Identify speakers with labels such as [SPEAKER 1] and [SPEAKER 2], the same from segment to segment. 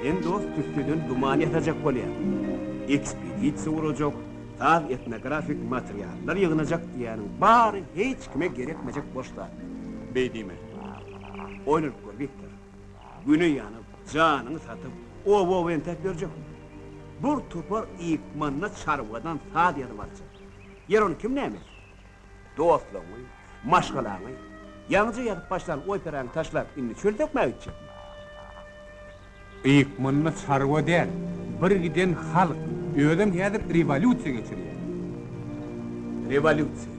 [SPEAKER 1] En dost tüstüdün duman yatacak bolýar. Ekspedisiýa urajak, taz etnografik materiallar yığınacak diýäniň bary hiç kime gerekmejek boşlar.
[SPEAKER 2] Beýdime.
[SPEAKER 1] Oýnup gör Viktor. Güni ýanyp, janyny satyp, owo entek berjek. Bir topar ýykmanyna çarwadan sad ýaly barça. Yer onu kim näme? Dostlagy, maşgalagy, ýalňy ýatyp başlan operany taşlap inni çöl dökmäk üçin.
[SPEAKER 2] Ýykmanyna çarwa däl, bir giden halk ödem häzir revolýusiýa geçirýär.
[SPEAKER 1] Revolýusiýa.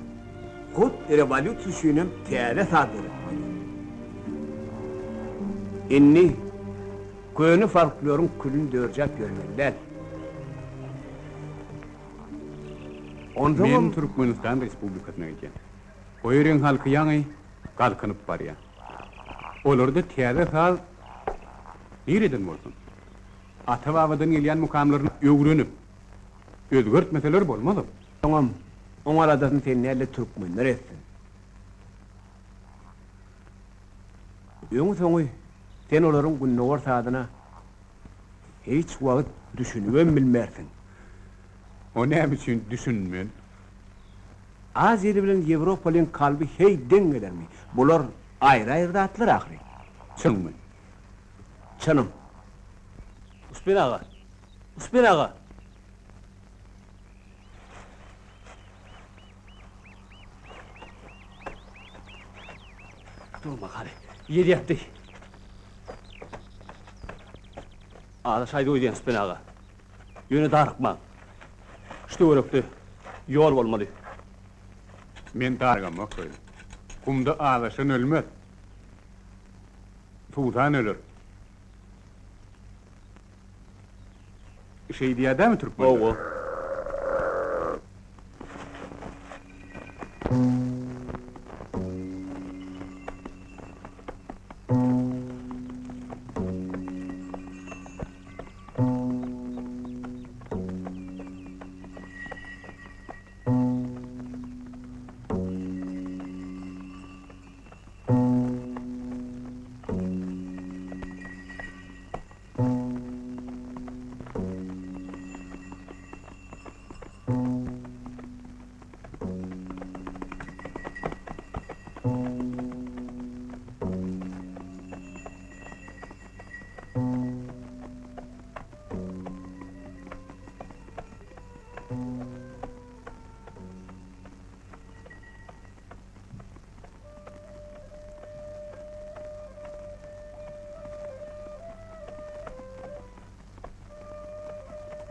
[SPEAKER 1] Hut revolýusiýanyň täze sadyry. Inni köni farklaryň külün dörjap görmekler.
[SPEAKER 2] Men Türkmenistan Respublikasyna giden. O ýeriň halky ýaňy galkynyp barýar. Olarda täze saz nereden bolsun? Atavatan gelýän mukamlaryny öwrenip, özgörtmeseler bolmaz.
[SPEAKER 1] Tamam, oňar adatyny tenäle türkmenler etsin. Öňü soňy, sen olaryň günnäwar sadyna hiç wagt düşünübem bilmersin.
[SPEAKER 2] O näme üçin düşünmän?
[SPEAKER 1] Aziýa bilen Ýewropalyň kalby hey deň gelermi? Bular aýry-aýry zatlar ahry.
[SPEAKER 2] Çyňmy?
[SPEAKER 1] Çanım. Uspen ağa. Uspen ağa. Durma gari. Yer ýatdy. Ağda şaýda oýdyan Uspen ağa. Ýöne darykma. Şutu görükdi. Ýol bolmaly.
[SPEAKER 2] Men dargam okey. Kumda ağlaşan ölmez. Tuğdan ölür. Şey diýär mi Türkmen?
[SPEAKER 1] Oğul.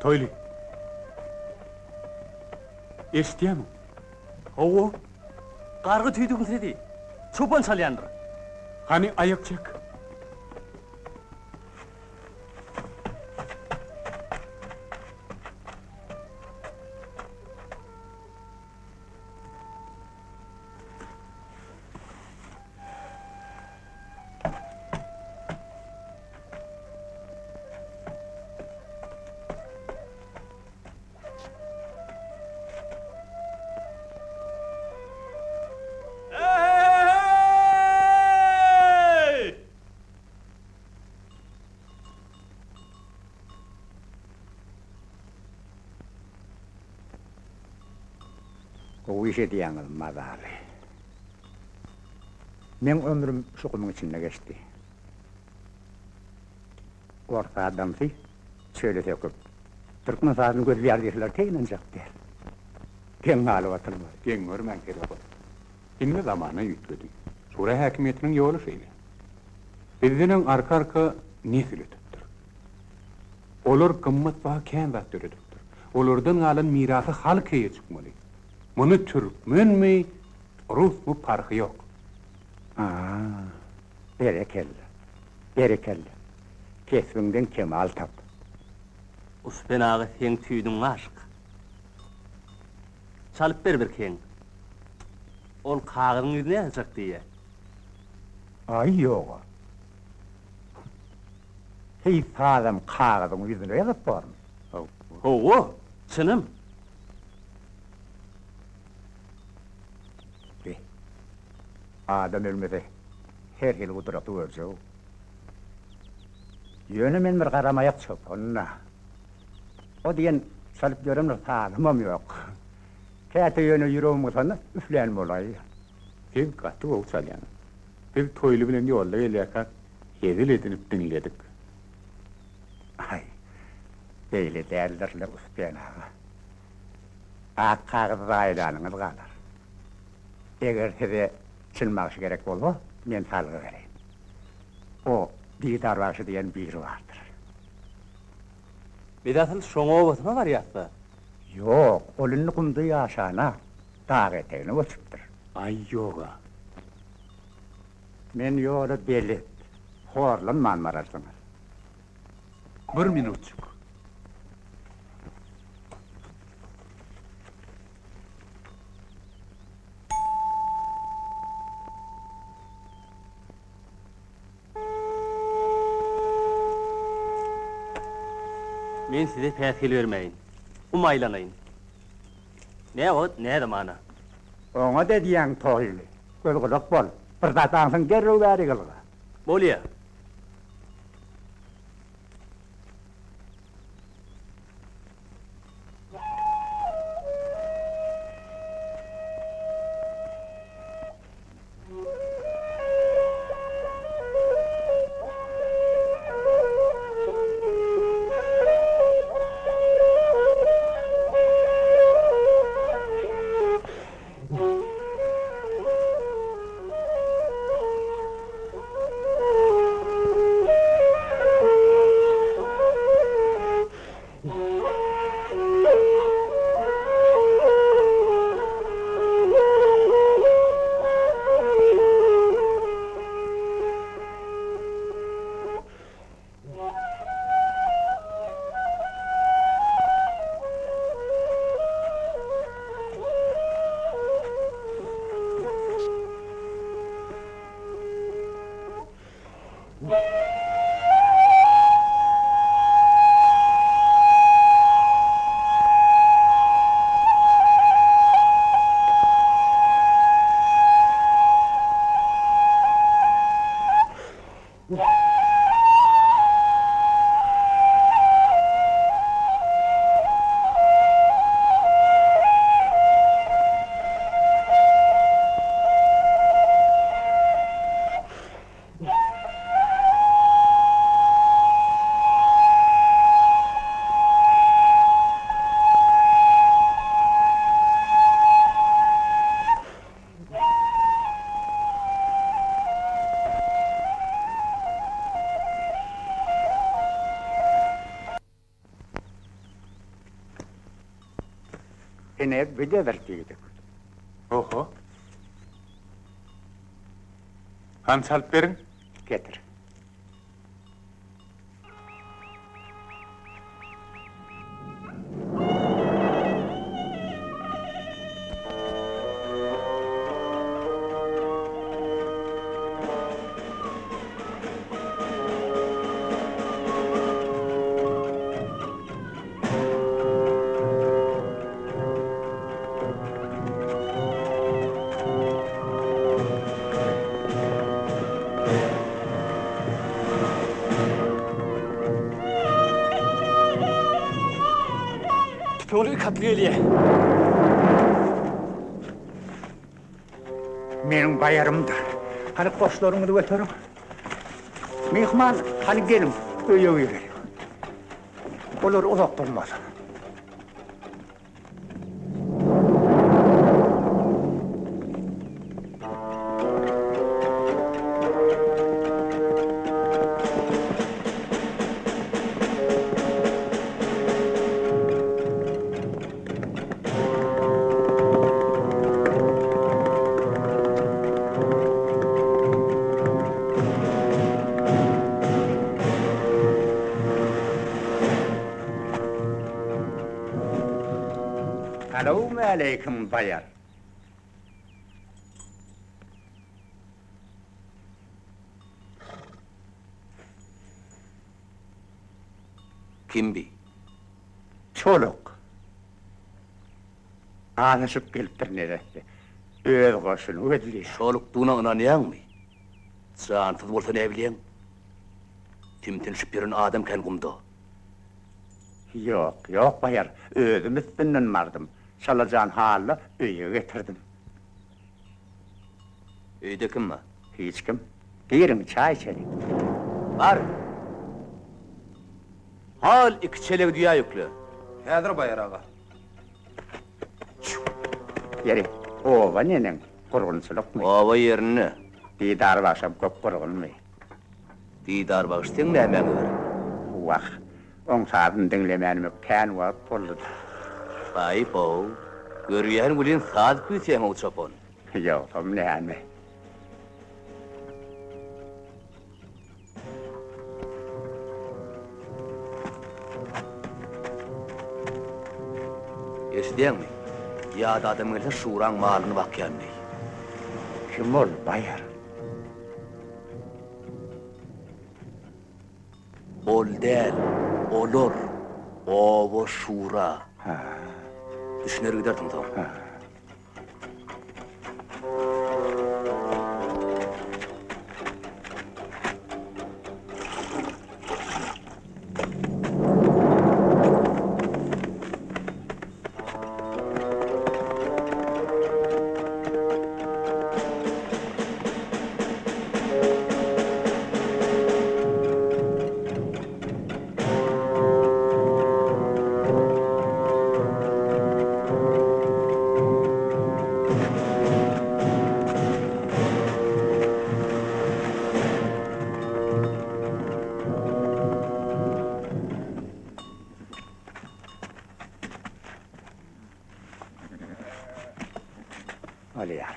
[SPEAKER 2] Toyli. Eşitýärmi?
[SPEAKER 1] Owo. Gargy tüýdüň sedi. Çoban salyandyr.
[SPEAKER 2] Hani ayakçak?
[SPEAKER 3] O işe diýeňiz mazary. Men ömrüm şukumyň içinde geçti. Orta adamsy, şöyle töküp, Türkmenistan'ın göz ýerler teýlenjek der. Keň alyp atylma,
[SPEAKER 2] Geň görmän gerek bol. Inne zamana ýitmedi. Şura häkimetiniň ýoly şeýle. Bizden arka nesil ötüpdir. Olar gymmat baha kän zat döredipdir. Olardan galan mirasy halkyga çykmaly. Muny Türkmenmi, Rusmy farky ýok.
[SPEAKER 3] Berekelle. Berekelle. Kesbiňden kemal tap.
[SPEAKER 1] Uspen ağa sen tüýdüň aşk. Çalıp bir keň. Ol kagyň ýüzüne ýazak diýe.
[SPEAKER 3] Ay ýok. Hey adam kagyň ýüzüne ýazyp barmy?
[SPEAKER 1] Owo, çynym.
[SPEAKER 3] Adam ölmede her hil gudraty öldü. Yönü men bir garamayak çok onna. O diyen salıp görümler tanımam yok. Kete yönü yüreğim sana üfleyen olay.
[SPEAKER 2] Ev katı o salyan. Ev toylu bilen yolla geliyaka hedil edinip dinledik.
[SPEAKER 3] Ay, böyle değerlerle üfleyen ağa. Akkağız aylanınız kalır. Eğer size çılmakşı gerek olma, men salgı vereyim. O, bir darbaşı diyen biri vardır.
[SPEAKER 4] Bir de asıl şoňa obatma var ýatsa.
[SPEAKER 3] Yok, olunlu kumdu yaşana, dağ eteğini ölçüptür.
[SPEAKER 2] Ay yoga.
[SPEAKER 3] Men yolu belit, horlan manmararsınız.
[SPEAKER 2] Bir minutçuk.
[SPEAKER 4] Men size päsil vermeyin. Umaylanayın. Ne o, ne de mana?
[SPEAKER 3] Ona dediyen toylu, gölgülük bol, bir datansın gerru veri gılga.
[SPEAKER 4] Bolya.
[SPEAKER 3] Ene bir de vertiydik.
[SPEAKER 2] Oho. Han salp verin.
[SPEAKER 3] Getir.
[SPEAKER 4] Çoğunu katlıyeliye.
[SPEAKER 3] Benim bayarımdır. Hani koşlarımı da götürüm. Mihman, hani gelin, öyle verelim. Olur uzak durmaz. Selamun aleyküm bayar.
[SPEAKER 4] Kim bi?
[SPEAKER 3] Çoluk. Anışıp geliptir neresi. Öl koşun, ödli.
[SPEAKER 4] Şoluk duna ınanýan mı? Cansız bolsa ne bilýän?
[SPEAKER 5] Timtinşip birin adam kelgumda.
[SPEAKER 3] Yok, yok bayar. Özüm üstünden vardım. Çalacağın halı öye getirdim.
[SPEAKER 5] Öýde kim mi?
[SPEAKER 3] Hiç kim. Girin çay içelim.
[SPEAKER 5] Var. Hal iki çeleg düýä ýükle.
[SPEAKER 6] Häzir bayar ağa.
[SPEAKER 3] Yeri, ova nenin? Kurgunçuluk mu?
[SPEAKER 5] Ova yerini.
[SPEAKER 3] Didar başam köp kurgun mu?
[SPEAKER 5] Didar bagıştyň nämäňi ber?
[SPEAKER 3] Vah, on saatın dinlemenimi kän wagt boldy.
[SPEAKER 5] Bay bo. Görýän bilen saat küýseň o çapon.
[SPEAKER 3] Yok, tom näme?
[SPEAKER 5] Eşidäňmi? Ýa-da adam gelse şuraň malyny bakýandy.
[SPEAKER 3] Kim ol bayar?
[SPEAKER 5] Ol däl, olur. Owo şura. Düşüner giderdim tamam.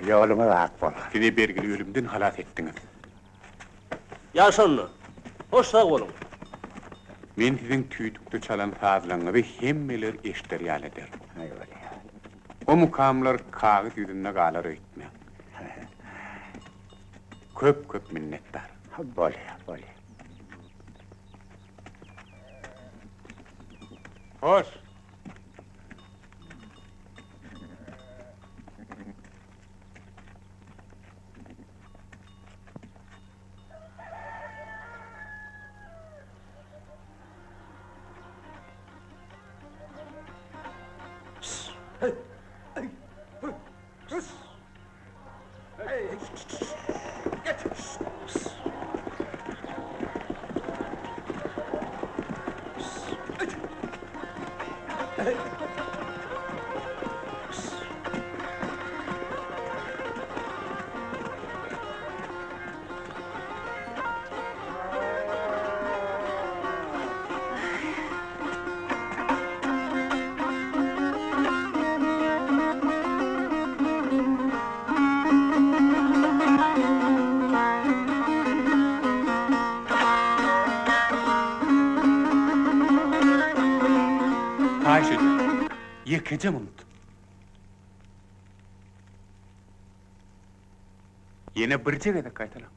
[SPEAKER 3] Yoluma bak bol.
[SPEAKER 2] Sizi bergili ölümden halas ettiňiz.
[SPEAKER 4] Yaşanlı. Hoş sağ olun.
[SPEAKER 2] Men siziň tüýdükde çalan sazlaňyzy hemmeler eşderýal eder. O mukamlar kağıt yüzünde galar öýtme. Köp minnettar.
[SPEAKER 3] Bol.
[SPEAKER 2] Hoş. Yekeceğim unut. Yine bir cegede kaytalan.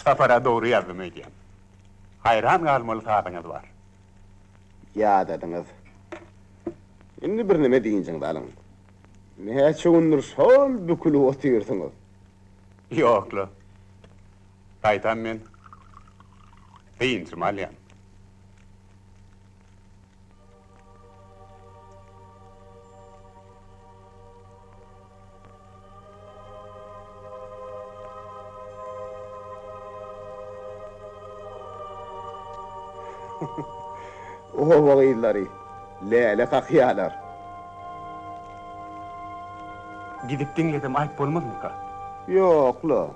[SPEAKER 2] Safara doğru yardım edeyim. Hayran kalmalı saatınız var.
[SPEAKER 7] Ya dediniz. Şimdi bir neme deyinceň dalın. Näçe gündür şol bükülü otyrysyňyz.
[SPEAKER 2] Yoklu. Kaytan men. Seyinçim alyan.
[SPEAKER 7] O wagylary, lele kakyalar.
[SPEAKER 2] Gidip dinledim, ayıp olmaz mı ka?
[SPEAKER 7] Yok la.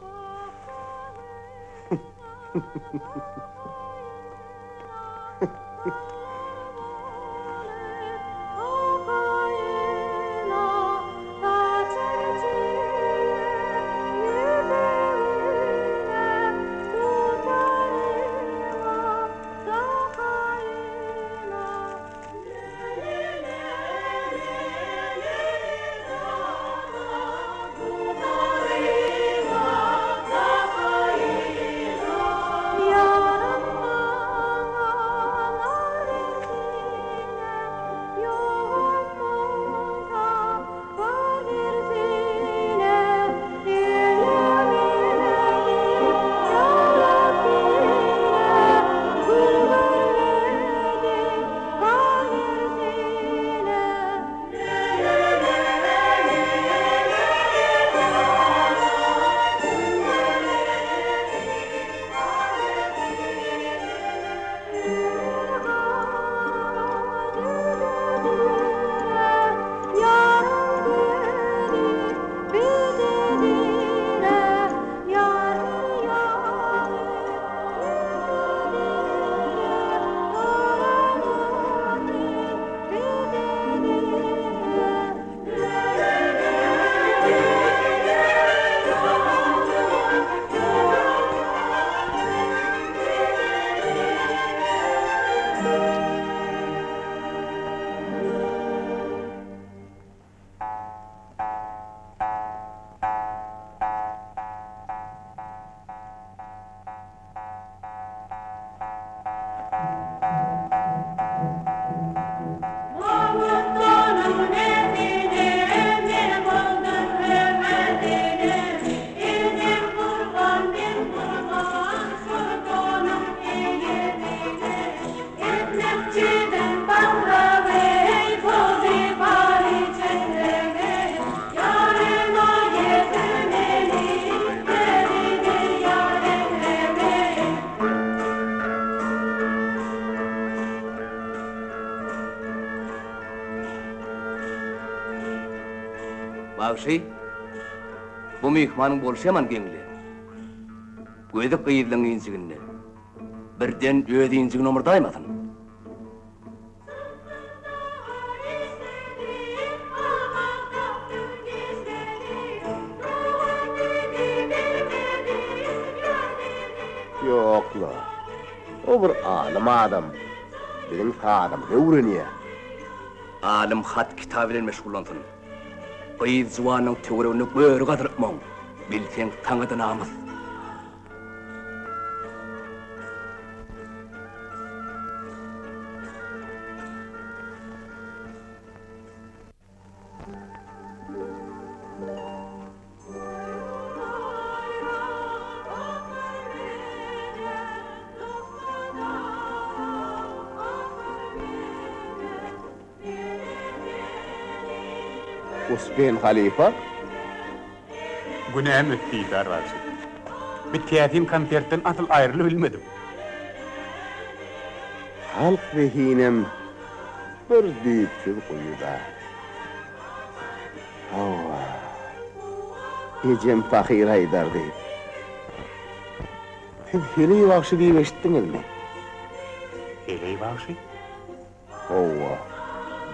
[SPEAKER 5] Bağışıy, bu mihmanın bolşaman geňli. Gödük gyýylyň injiginde. Birden öýdi injigini omurdaýmasyn.
[SPEAKER 7] Ýokla. O bir alim adam. Benim adam ne öwrenýär?
[SPEAKER 5] Alim hat kitab bilen meşgullansyn. Gyýyz jwanyň töweregini böwri gadyrypmaň. Bilseň taňydan namaz.
[SPEAKER 7] Osman Halifa?
[SPEAKER 2] Günäm ötdi darwaçy. Bitýäsin konsertden atyl aýrylyp bilmedim.
[SPEAKER 7] Halk vehinem bir düýpçül goýuda. Hawa. Ejem Fahir Haydar diýip. Sen heli wagşy diýip eşitdiňizmi?
[SPEAKER 2] Heli wagşy?
[SPEAKER 7] Hawa.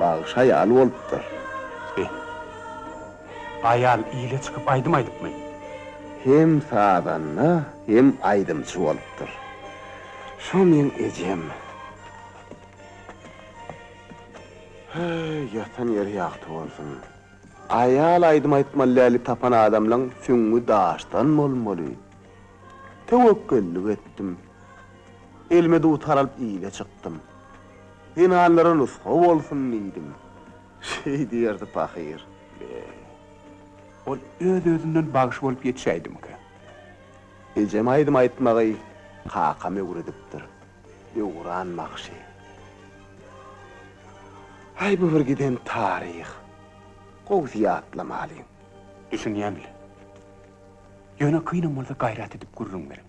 [SPEAKER 7] Bagşy ýaly bolupdyr.
[SPEAKER 2] Ayal iyile çıkıp aydım aydıpmy?
[SPEAKER 7] Hem sağdanna, hem aydymçy bolupdyr. Şo men ejem. Yatan ýeri ýakty bolsun. Ayal aydym aýtmaly tapan adamlaň süňňi daşdan bolmaly. Tewekküllik etdim. Elime dutaryp iyile çykdym. Hinanlara nusha bolsun diýdim. Şey diýerdi Fahir.
[SPEAKER 2] Ol öz-özünden bagış bolup ýetişäydimkä.
[SPEAKER 7] Ejem aydym aýtmagy kakam öwredipdir. Öwran makşy. Ay bu bir giden taryh. Gowsiýatlamaly.
[SPEAKER 2] Düşünýämli. Ýöne kynam bolsa gaýrat edip gurrun berim.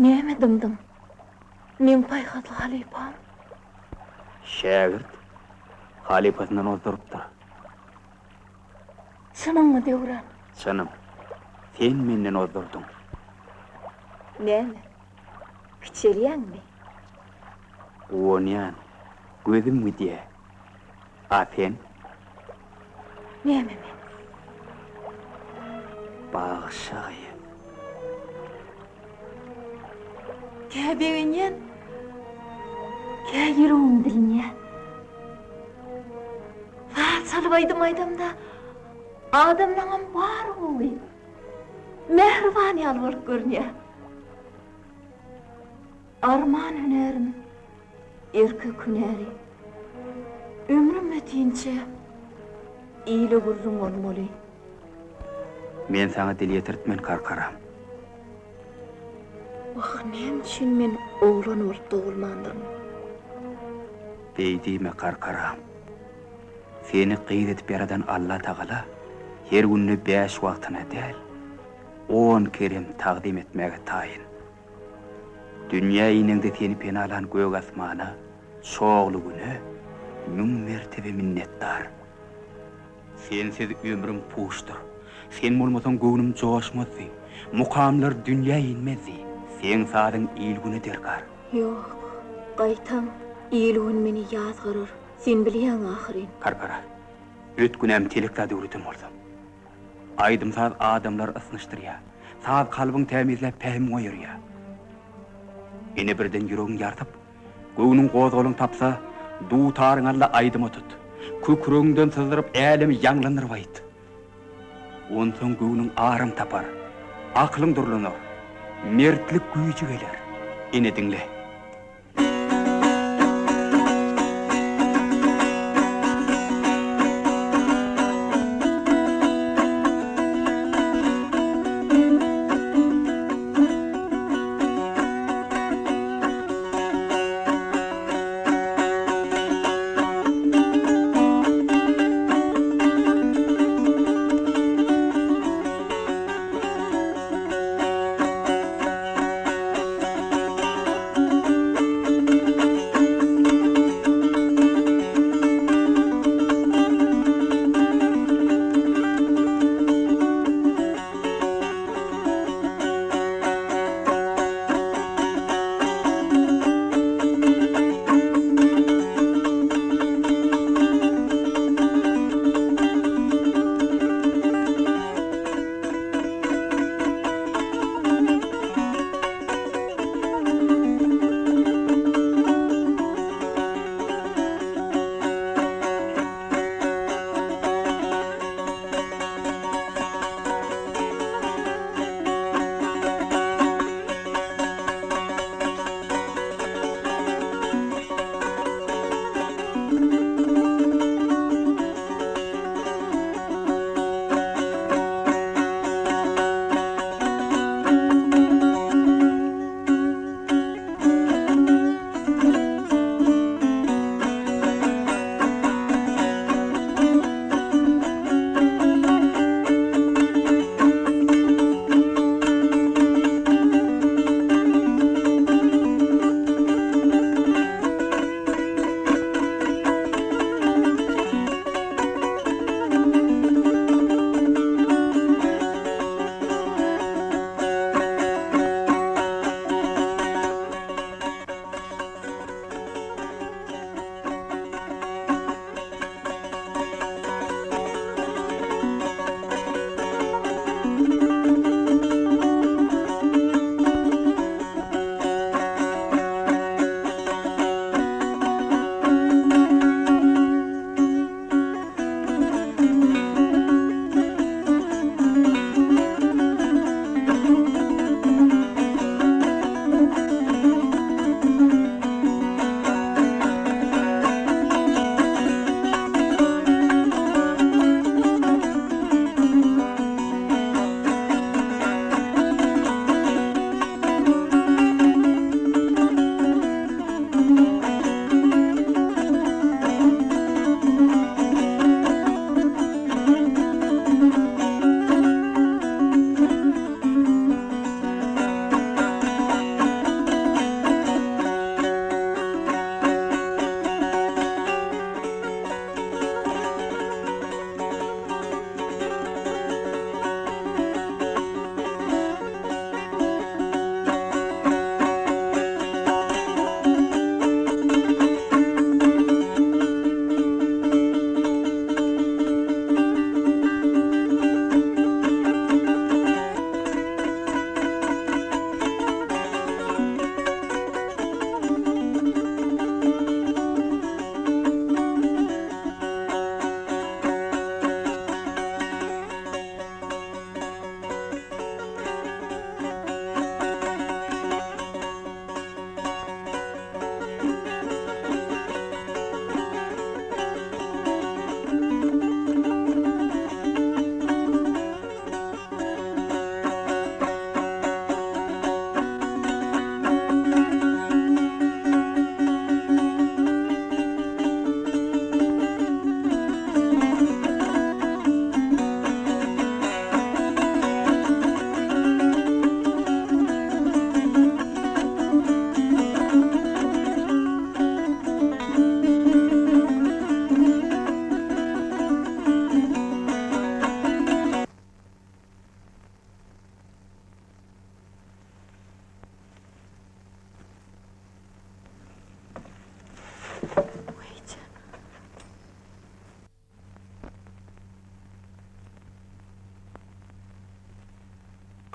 [SPEAKER 6] Näme dymdym? Men paýhatly halipam.
[SPEAKER 2] Şägirt halipasından ozdurupdyr.
[SPEAKER 6] Şununmy döwran?
[SPEAKER 2] Sanım, sen menden ozdurdun.
[SPEAKER 6] Näme? Kiçelýäňmi?
[SPEAKER 2] Onyan, gözüm müdiye. Afen,
[SPEAKER 6] Näme men?
[SPEAKER 2] bağışayım.
[SPEAKER 6] Käbegenýän. Käýürüm dilinýän. Salbaýdym aýdamda adamlaňam bar boly. Mehriban ýalwaryp görnýär. Arman hünerim, erkek hüneri. Ömrüm ötýünçe ýyly gurrun bolmaly.
[SPEAKER 2] Men sana dil ýetirtmen karkaram.
[SPEAKER 6] Näme üçin men oğlan orta bolmandyrmyn?
[SPEAKER 2] Beýdime karkaram. Seni qyýdetip beradan Allah Taala her günni 5 wagtyna däl 10 kerem taqdim etmäge taýyn. Dünýä ýyningde seni penalan gög asmana şogly güne mün mertebe minnetdar. Sensiz ömrüm puşdur. Sen bolmasaň göwnüm joşmasy, mukamlar dünýä ýynmezi. Sen sadyň ýylgyny derkar.
[SPEAKER 6] Ýok, gaýtam ýylgyn meni ýazgyryr. Sen bilýän ahyryn.
[SPEAKER 2] Karkara, ötkünem telekda döwretim bolsam. Aýdym saat adamlar ısnışdyrýar. Saat kalbyň temizläp pähim goýurýar. Ene birden ýüregiň ýartyp, göwnüň gozgalyň tapsa, duutaryň alla aýdyma tut. Kökürüňden sızdyryp älemi ýanglandyryp aýt. Onsoň göwnüň arym tapar, aklyň durlanar, mertlik güýji geler. Ene diňle.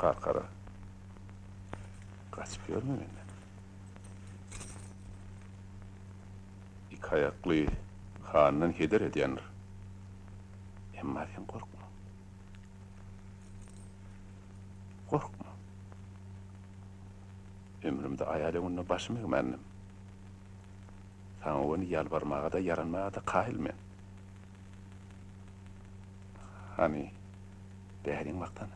[SPEAKER 2] Karkara. Kaçıp görme benden. İki ayaklı hanından heder edyanır. Emma sen korkma. Korkma. Ömrümde ayalımınla başımı eğmendim. Sana onu yalvarmağa da yaranmağa da kahil men. Hani değerin vaktanı.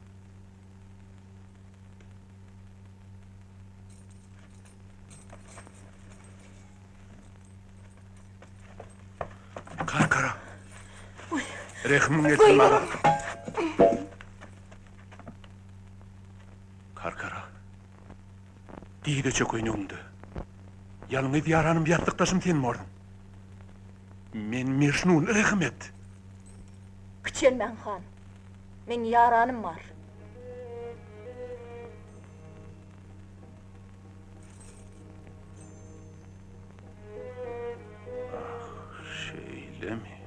[SPEAKER 2] Karkara. Rehmin etme bana. Karkara. Diyde çok oynayımdı. Yalnız yaranım yattıktaşım sen mordun. Men mirşnun rehmet.
[SPEAKER 6] Küçelmen han. Men yaranım var.
[SPEAKER 2] Şeyle mi?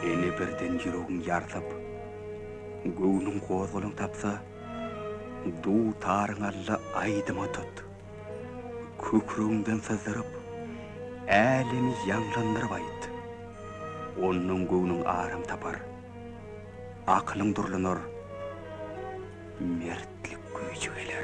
[SPEAKER 1] Ene birden yüreğin yarsap, göğünün kozgulun tapsa, du tarın alla aydıma tut. Kükrüğünden sızdırıp, älemi yanlandırıp ayt. Onun göğünün ağrım tapar, aklın durlanır, mertlik gücü gelir.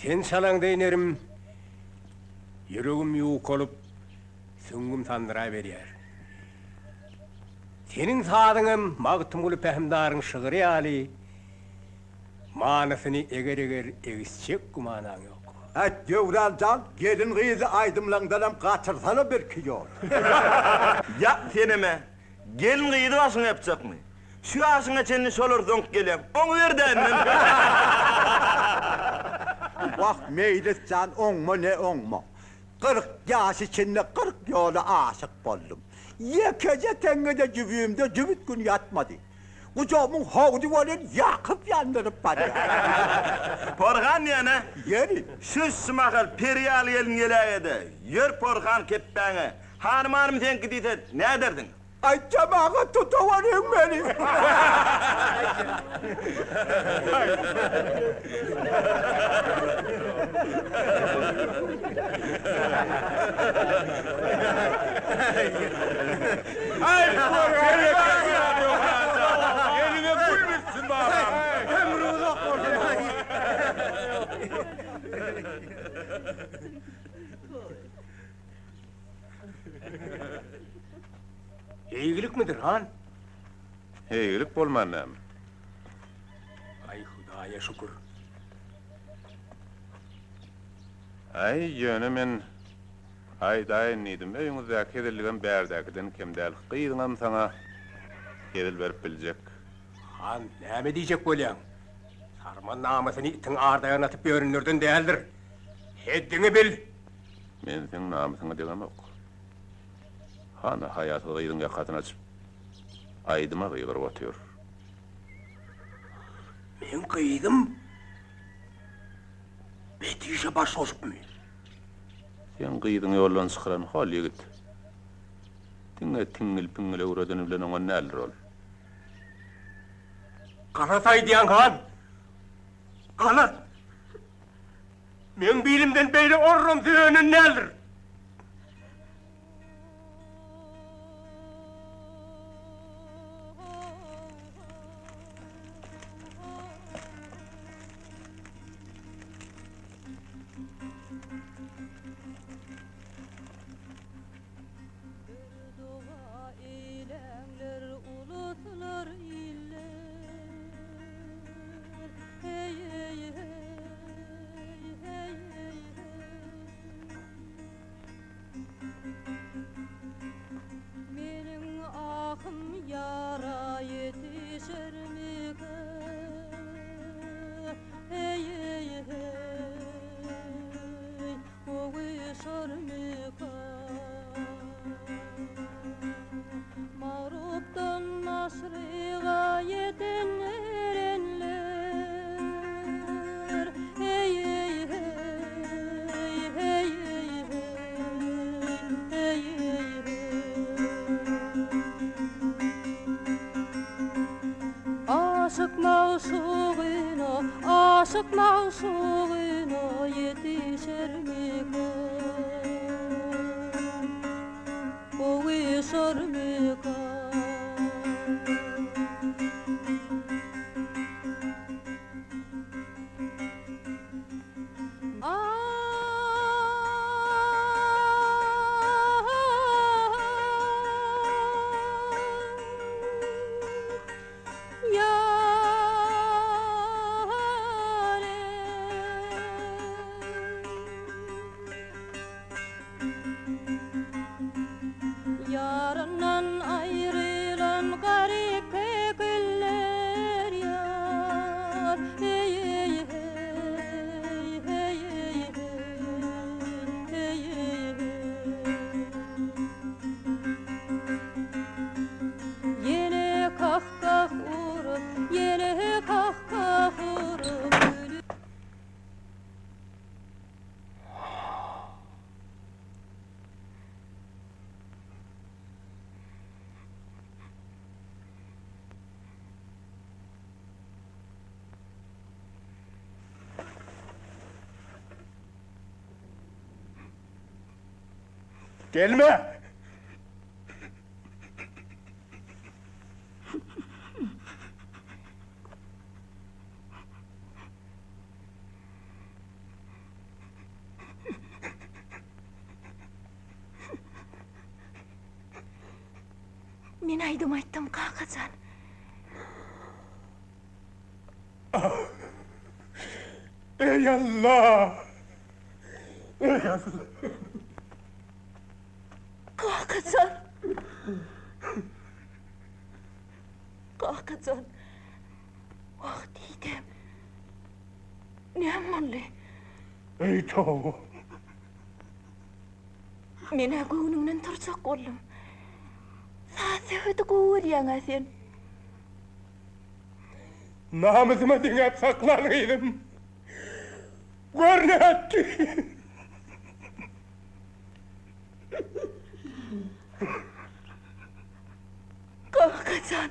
[SPEAKER 8] Sen salan deynerim, yüreğim yuğuk olup, süngüm sandıra veriyer. Senin saadığın mağıtım olup ehimdarın şığırı ali, manasını eger egisçek kumanan yok.
[SPEAKER 1] Et Yevrancan, gelin gıyızı aydımlandalam kaçırsana bir kiyol.
[SPEAKER 9] Ya seneme, gelin gıydı basın yapacak mı? Şu asına çenini solur donk gelem, onu ver de emmem.
[SPEAKER 1] Bak meyliscan on mu ne on mu? 40 yaş içinde 40 yolu aşık oldum. Yekece tengede cüvüğümde cüvüt gün yatmadı. Kucağımın havdu olun yakıp yandırıp bana.
[SPEAKER 9] Porhan yana,
[SPEAKER 1] Yeri.
[SPEAKER 9] şu sımakal periyal elin gelayede, yer porhan keppene. Hanım sen gidiyse ne derdin?
[SPEAKER 1] Ay cemağa tutavarın beni.
[SPEAKER 8] Ay porhan! Yerine gülmüşsün bana! Emruza koydum! İyilik midir han?
[SPEAKER 2] Heylik bolmanam.
[SPEAKER 8] Ay Hudaya şükür.
[SPEAKER 2] Ay yönümen aydayn nidim öňüňizde kedilgen bärdäkden kimdäl gıýdyňam sana gedil berip biljek.
[SPEAKER 8] Han näme diýjek bolýan? Sarman namasyny itiň ardaýan atyp ýörünlerden däldir. Heddiňi bil.
[SPEAKER 2] Men seň namasyňy degemok. Hana hayaty gıýdyň ýakatyny açyp aydyma gıýgyryp otýar.
[SPEAKER 8] Men gıýdym. Betişe baş oşupmy?
[SPEAKER 2] Sen gıýdyň ýoldan çykyran hal ýigit. Diňe tiňil piňile uradan bilen oňa nälir ol?
[SPEAKER 8] Kanatay diýen han. Kanat. Men bilimden beýle orrum düýünün nälir?
[SPEAKER 10] aşık mağsuğuna yetişer mi uyuşur mu yarından ayrılan garip güller yar hey hey hey hey hey yine kahkah vurup yine kahkah vurup
[SPEAKER 9] Gelme!
[SPEAKER 6] Men aydım aytdım kalkacan.
[SPEAKER 9] Ey Allah! Ey Allah!
[SPEAKER 6] Kalkacan. Kalkacan. Ah deydem. Ne mulli?
[SPEAKER 9] Ey toğu!
[SPEAKER 6] Mena goýuňdan turjak boldum. Sase öde goýurýaňa sen.
[SPEAKER 9] Namusyma diňep saklanýdym. Görnätdi!
[SPEAKER 6] Kalkacan.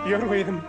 [SPEAKER 9] Yürüydüm.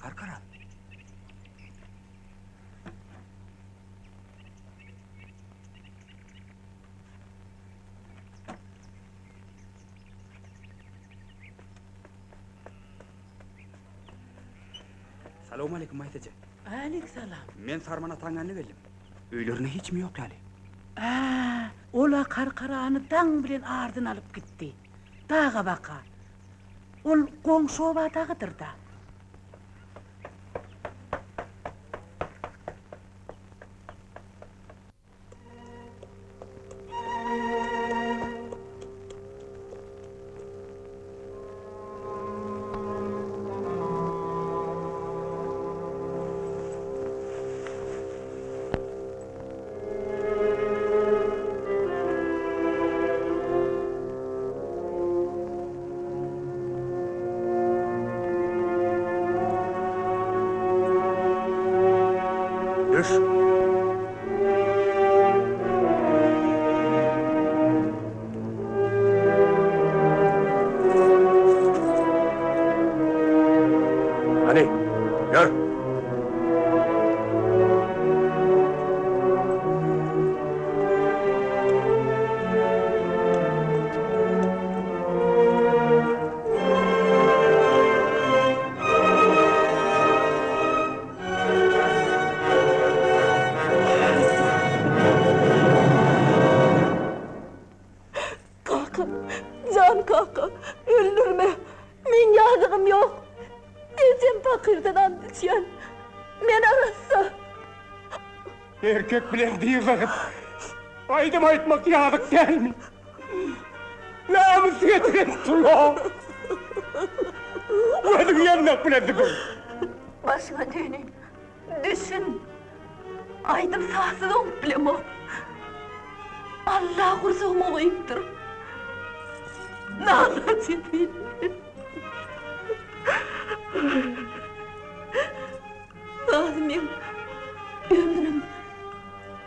[SPEAKER 9] Karkara.
[SPEAKER 11] Salamu aleyküm Maytece.
[SPEAKER 12] Aleykümselam.
[SPEAKER 11] Men Sarman Atangan'ı geldim. Öylerine hiç mi yok lali?
[SPEAKER 12] Ola karkarağını daň bilen ardyn alıp gitti. Dağa baka. Ol goňşy obadagıdır da.
[SPEAKER 8] Düş. Hadi, gör.
[SPEAKER 6] Can kaka, öldürme. Men yazığım yok. Ezem fakirden düşen. Men arassa.
[SPEAKER 8] Erkek bilen değil vakit. Aydım aytmak yazık değil mi? Namus getirin tula. Ödün yannak bilen dıkım.
[SPEAKER 6] Başına dönün. Düşün. Aydım sahsız olup bilem o. Allah kursuğuma koyuptur. Nazım çetin. Nazım'ım, ömrüm,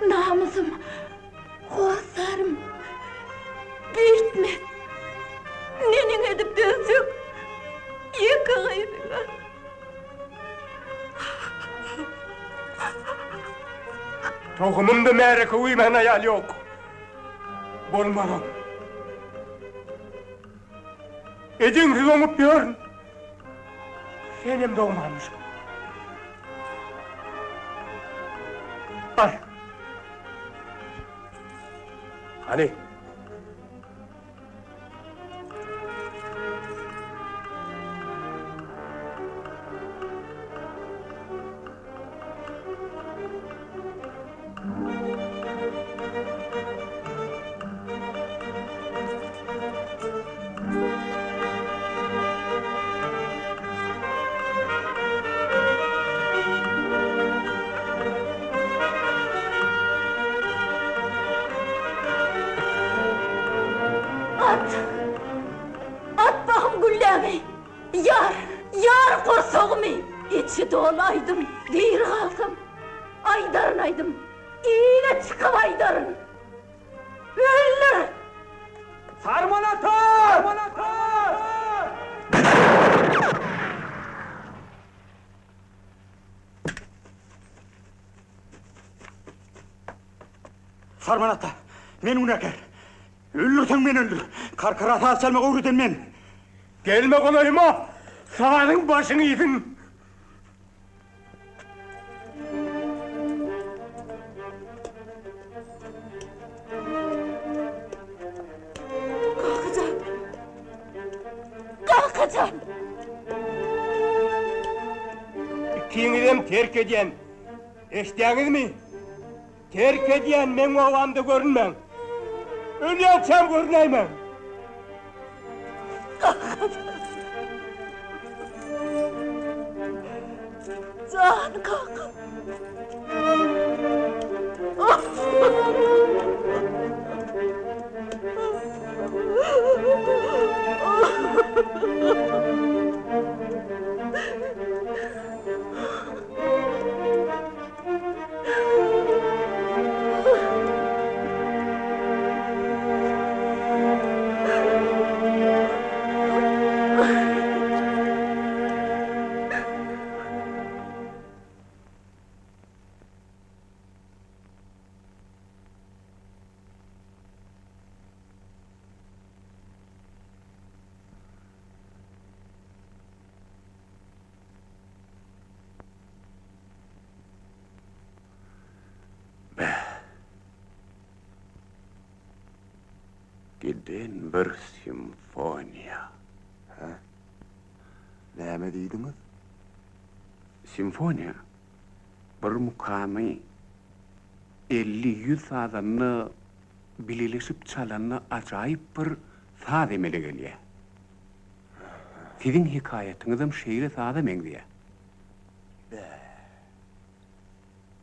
[SPEAKER 6] namusum, hoşlarım, bitme. Nenin edip dönsün, yıkaydı.
[SPEAKER 8] Tohumumda meğreke uymayan hayal yok. Bolmadım. Edinsiz olup görün. Senim doğmamışım. Ay. Hani?
[SPEAKER 6] At bağım güllemi. Yar kursuğumu. İçi dolaydım, bir kalsam. Aydarınaydım. İğne çıkıp aydarın. Öldür.
[SPEAKER 1] Sarmanatör!
[SPEAKER 11] Sarmanata, men unaker. Öldürsen men öldür. Karkara sağ selme uğrudun men.
[SPEAKER 8] Gelme kolayıma. Sağının başını yedin.
[SPEAKER 6] Kalkacağım.
[SPEAKER 8] İkiniz terk ediyen. Eştiyeniz mi? Terk ediyen men o avamda görünmem. Ölüyorsam görüneyim.
[SPEAKER 6] Can kalk.
[SPEAKER 2] Giden bir simfoniya.
[SPEAKER 7] Ha? Näme diýdiňiz?
[SPEAKER 2] Simfoniya bir mukamy 50-100 adamny bileşip çalanny ajaýyp bir saz emele gelýär. Sizin hikaýetiňizem şeýle saz emeňdiýär.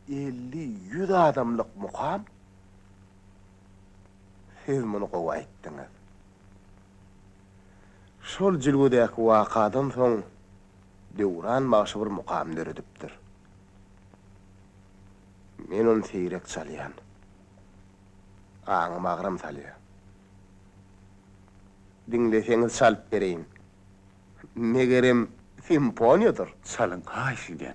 [SPEAKER 7] 50-100 adamlyk mukam? Siz muny gowy aýtdyňyz. Şol jilgudäki wakadan soň döwran başy bir mukam döredipdir. Men onu seyrek salyan. Ağam ağram salya. Dinleseňiz salyp bereýin. Megerem simfoniyadyr.
[SPEAKER 2] Salın haýsydan.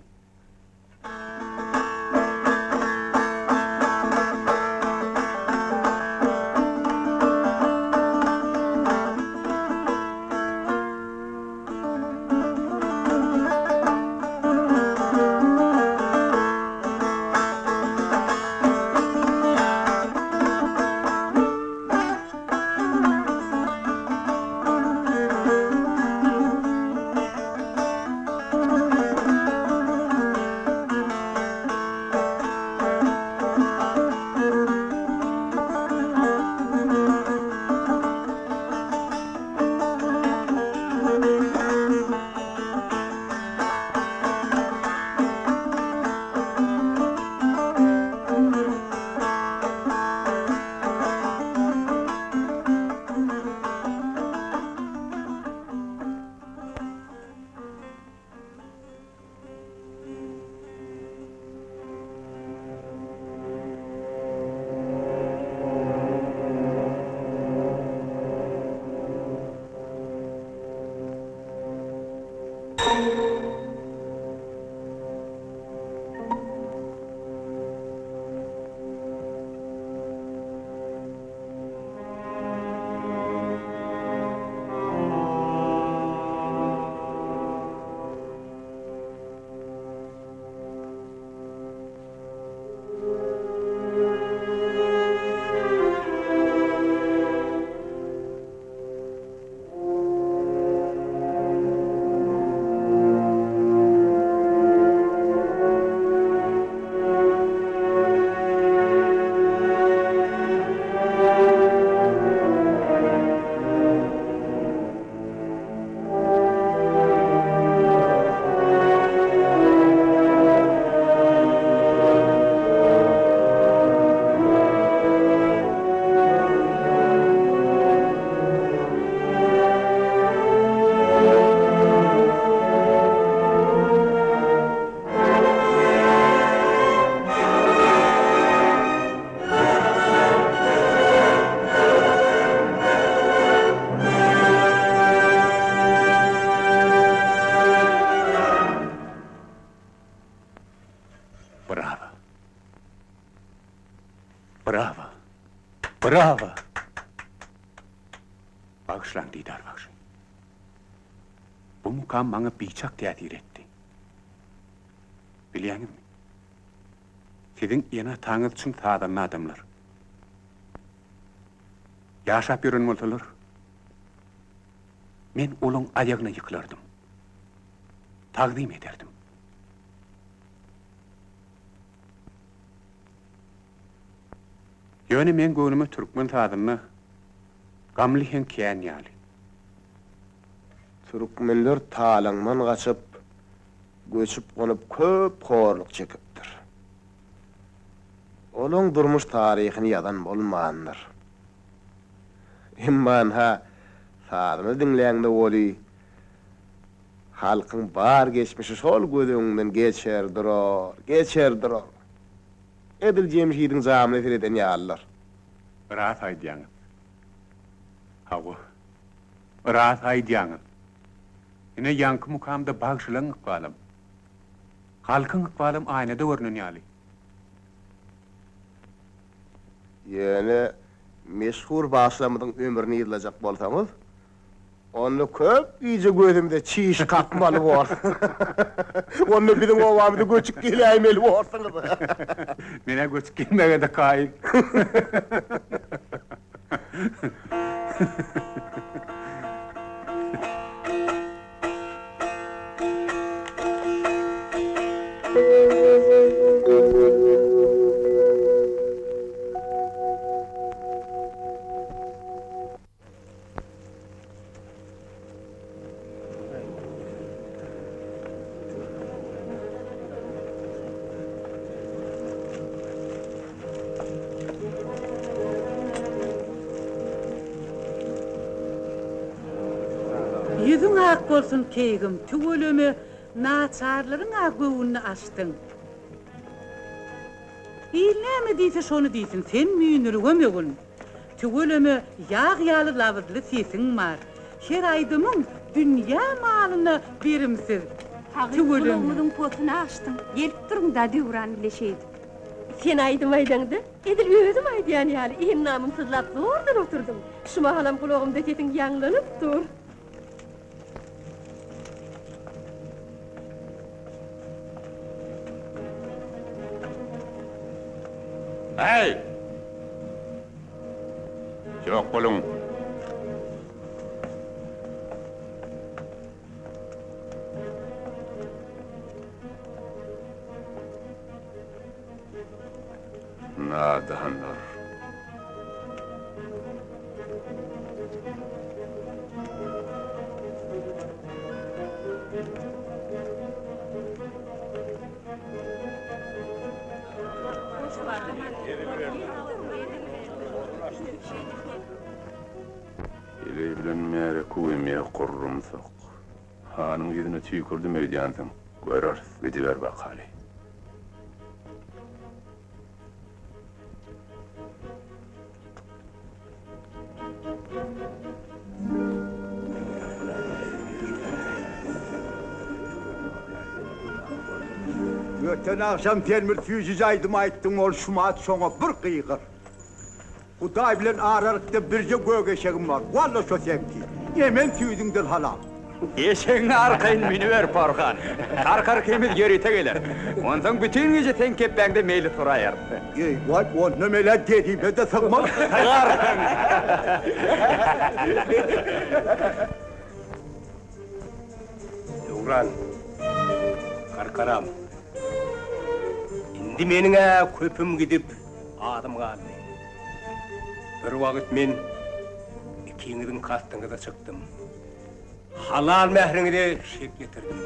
[SPEAKER 2] Bravo. Bağışlan Didar, bağışlan. Bu mukam bana birçok teatir etti. Biliyorsun mi? Sizin yana Tanrı için sağdan adamlar. Yaşap yürün olsalar, men onun ayağına yıkılardım. Takdim ederdim. Yöne men gönlüme Türkmen tadını gamlihen kiyen yali.
[SPEAKER 7] Türkmenler talanman gaçıp, göçüp konup köp horluk çekipdir. Onun durmuş tarihini yadan bolmandır. Imman ha, sadını dinleýände boli, halkın bar geçmişi sol gödüňden geçerdir. Edil jemşiýidiň zamyny tereden ýallar.
[SPEAKER 2] Rahat aýdýaňyz. Hawa. Rahat aýdýaňyz. Ine ýanky mukamda bagşylaň ykbalym. Halkyň ykbalym aýnada görnün ýaly.
[SPEAKER 7] Ýöne meşhur başlamydyň ömrüni ýyzlajak bolsaňyz, onu köp iýje gözümde çiş kakmaly bor. Onu biziň owamyda göçüp gelýärmeli bolsaňyz.
[SPEAKER 2] Mene göçüp gelmege de kaýyn.
[SPEAKER 12] Yüzün ak bolsun keygim, tügölüme naçarlaryň ak göwünni açdyň. Näme diýse şonu diýsin, sen müýnürüge mögün. Tügüleme ýagy labydly sesin bar. Şer aýdymyň dünýä malyny berimsiz.
[SPEAKER 13] Tügülümüň potuny açdym. Gelip durun da döwran bileşeydi.
[SPEAKER 10] Sen aýdymaýdaňdy. Edil özüm aýdýan ýaly, iň namymsızlap zordan oturdum. Şuma halam kulagymda sesin ýanglanyp dur.
[SPEAKER 2] Hey! Çok bolun. Nadahanlar. İle bilen mere kuvvemeye korrumsak. Hanın yüzüne tüykürdü meydiyansın. Görür, gidiver bakali.
[SPEAKER 11] Öten akşam temir tüyüzüz aydım ayttım ol şumat soňa bir kıygır. Hudaý bilen ararykda birje gögeşegim var. Walla şo sepki. Emen tüýdüňden halam.
[SPEAKER 14] Eşeğini arkayın miniver Parhan. Arkar kemiz gerite gelir. Ondan bütün gece sen kepbende meyli turayar.
[SPEAKER 11] Ey vay o nemele dediğim de sakmam.
[SPEAKER 8] Döwran. Karkaram. Indi meniňe köpüm gidip adam galdy. Bir wagt men ikiňiziň kastyňyza çykdym. Halal mehriňi de şek getirdim.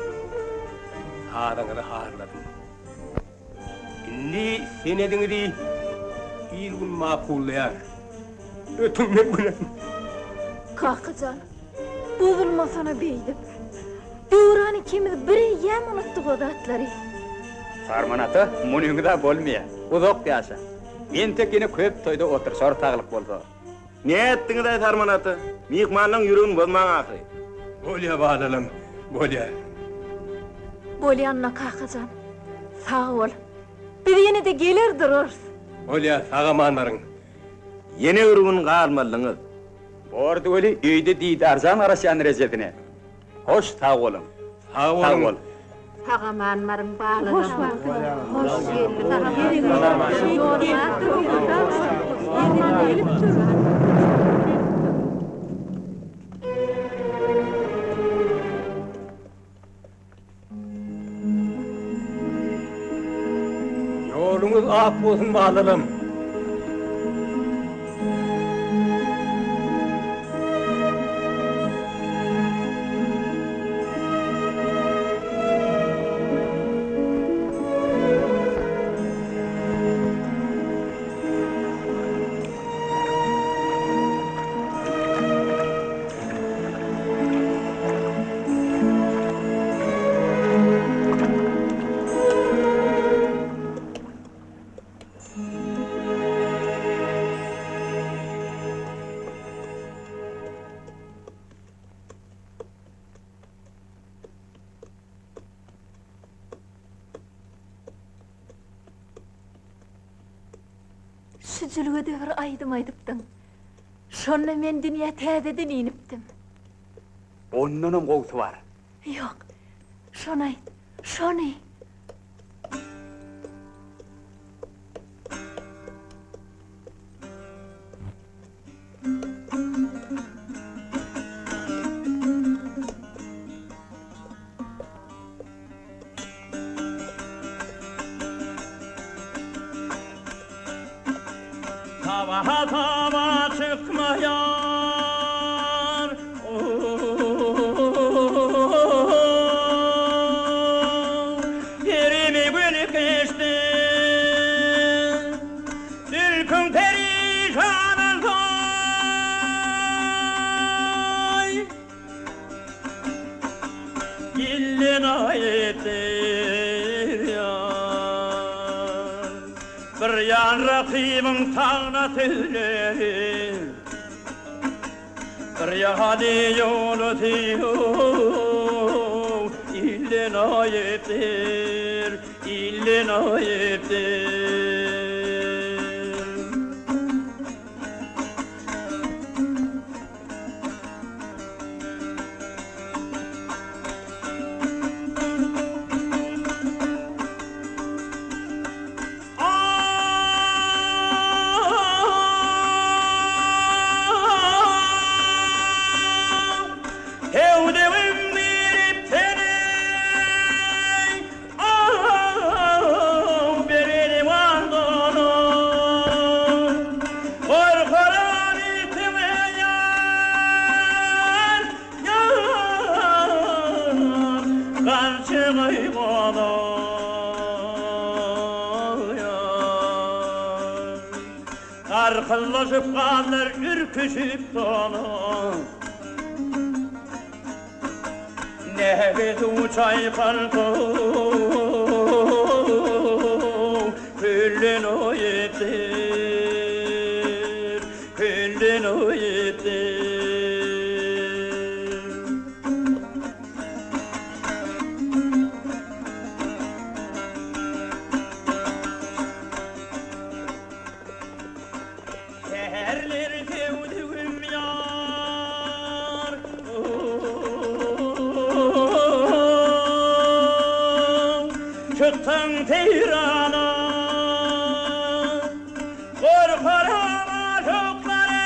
[SPEAKER 8] Adaňyzy harladym. Indi sen ediňizi ilgin maqullar. Ötüňme bilen.
[SPEAKER 6] Kakacan, bozulmasana beýdip. Döwrany kimiz biri ýem unutdy godatlary.
[SPEAKER 14] Sarmanatı munuyunda bolmaya. Uzak yaşa. Men tekini köp toyda otursar taglyk bolsa.
[SPEAKER 9] Ne etdiňiz aý Sarmanatı? Mihmanyň ýüregini bozmaň ahry.
[SPEAKER 8] Bolya balalım, bolya.
[SPEAKER 6] Bolyanna Kakacan, sağ ol. Biz ýene de gelir dururuz.
[SPEAKER 8] Bolya sagamanlaryň.
[SPEAKER 9] Ýene ürügün galmalyňyz.
[SPEAKER 14] Bordy öli öýde diýdarzan araşan rezetine. Hoş sağ olun.
[SPEAKER 8] Sağ olun.
[SPEAKER 13] Sagamanlaryň balyny. Hoş
[SPEAKER 6] Hoş
[SPEAKER 8] Yolumuz ak bolsun balalım.
[SPEAKER 6] Süzülüge de bir aýdym aýdypdyň. Şonda men dünýä täzeden inipdim.
[SPEAKER 14] Onunun gowsy var.
[SPEAKER 6] Ýok, şonu aýt, şonu.
[SPEAKER 15] Tava çıkmayan yerimi gülüp geçti Türk'ün perişanın soy Gillin ayettir ya Bir yan rakibin tağına tüzleri Bir yahadi yolu tiyo İllin ayıptır, illin ayıptır Arkalaşıp kalır ürküşüp dolu Nefes uçay kaldı Küllün oyettir Küllün oyettir Çıktın Tehran'a Korkarama çokları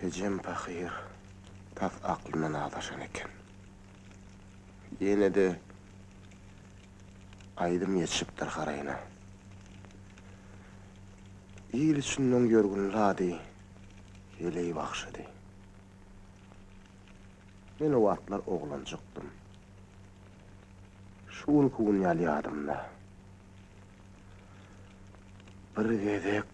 [SPEAKER 7] Ecem pakir, taf aklından adaşan eken. Yine de aydım yetişiptir karayına. İyili sünnün görgün ladi, yeleyi bakşıdı. Men o atlar oğlan çıktım. Şuun kuğun yalıyadımda. Bir gedek,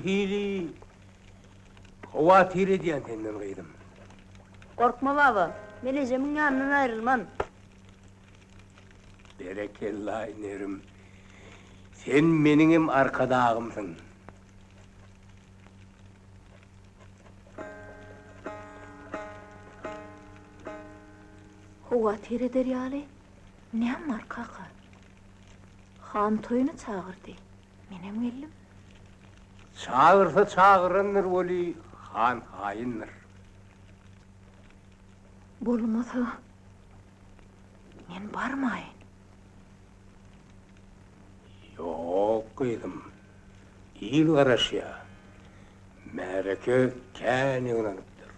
[SPEAKER 8] Hili Havatiri diyen tenden gıydım.
[SPEAKER 16] Korkma baba, ben Ecem'in yanından ayrılmam.
[SPEAKER 8] Berekella inerim. Sen meningim arkadağımsın.
[SPEAKER 6] Hawatir eder ýaly. Näme var kaka? Han toyunu çağırdı. Menem geldim.
[SPEAKER 8] Çağırsa çağırındır voli, han hayindir.
[SPEAKER 6] Bolmasa men barmayın.
[SPEAKER 8] Yok kıydım. İyil garaş ya. Mereke kâni unanıptır.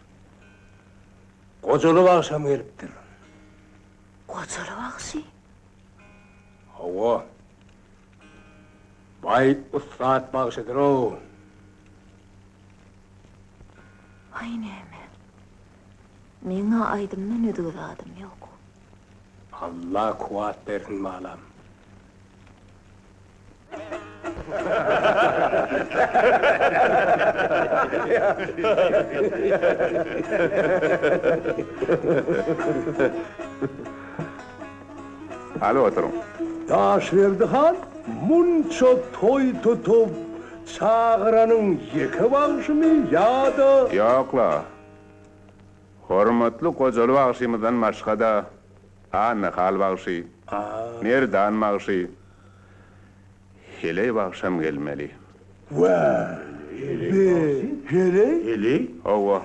[SPEAKER 8] Kocalı akşam geliptir.
[SPEAKER 6] Kocalı akşam?
[SPEAKER 8] Hava. Bay ustad bağışıdır o.
[SPEAKER 6] Ay näme? Meňe aýdymdan ödüg adam ýok.
[SPEAKER 8] Allah kuwat bersin malam.
[SPEAKER 2] Hadi oturun.
[SPEAKER 17] Daşverdihan munça toy tutup çağıranın yeke bağışı mı ýa-da?
[SPEAKER 2] Ýokla. Hormatly gojaly bagşymyzdan başga-da anna hal bagşy, nerdan bagşy, hele bagşam gelmeli.
[SPEAKER 17] Hele?
[SPEAKER 2] Owa.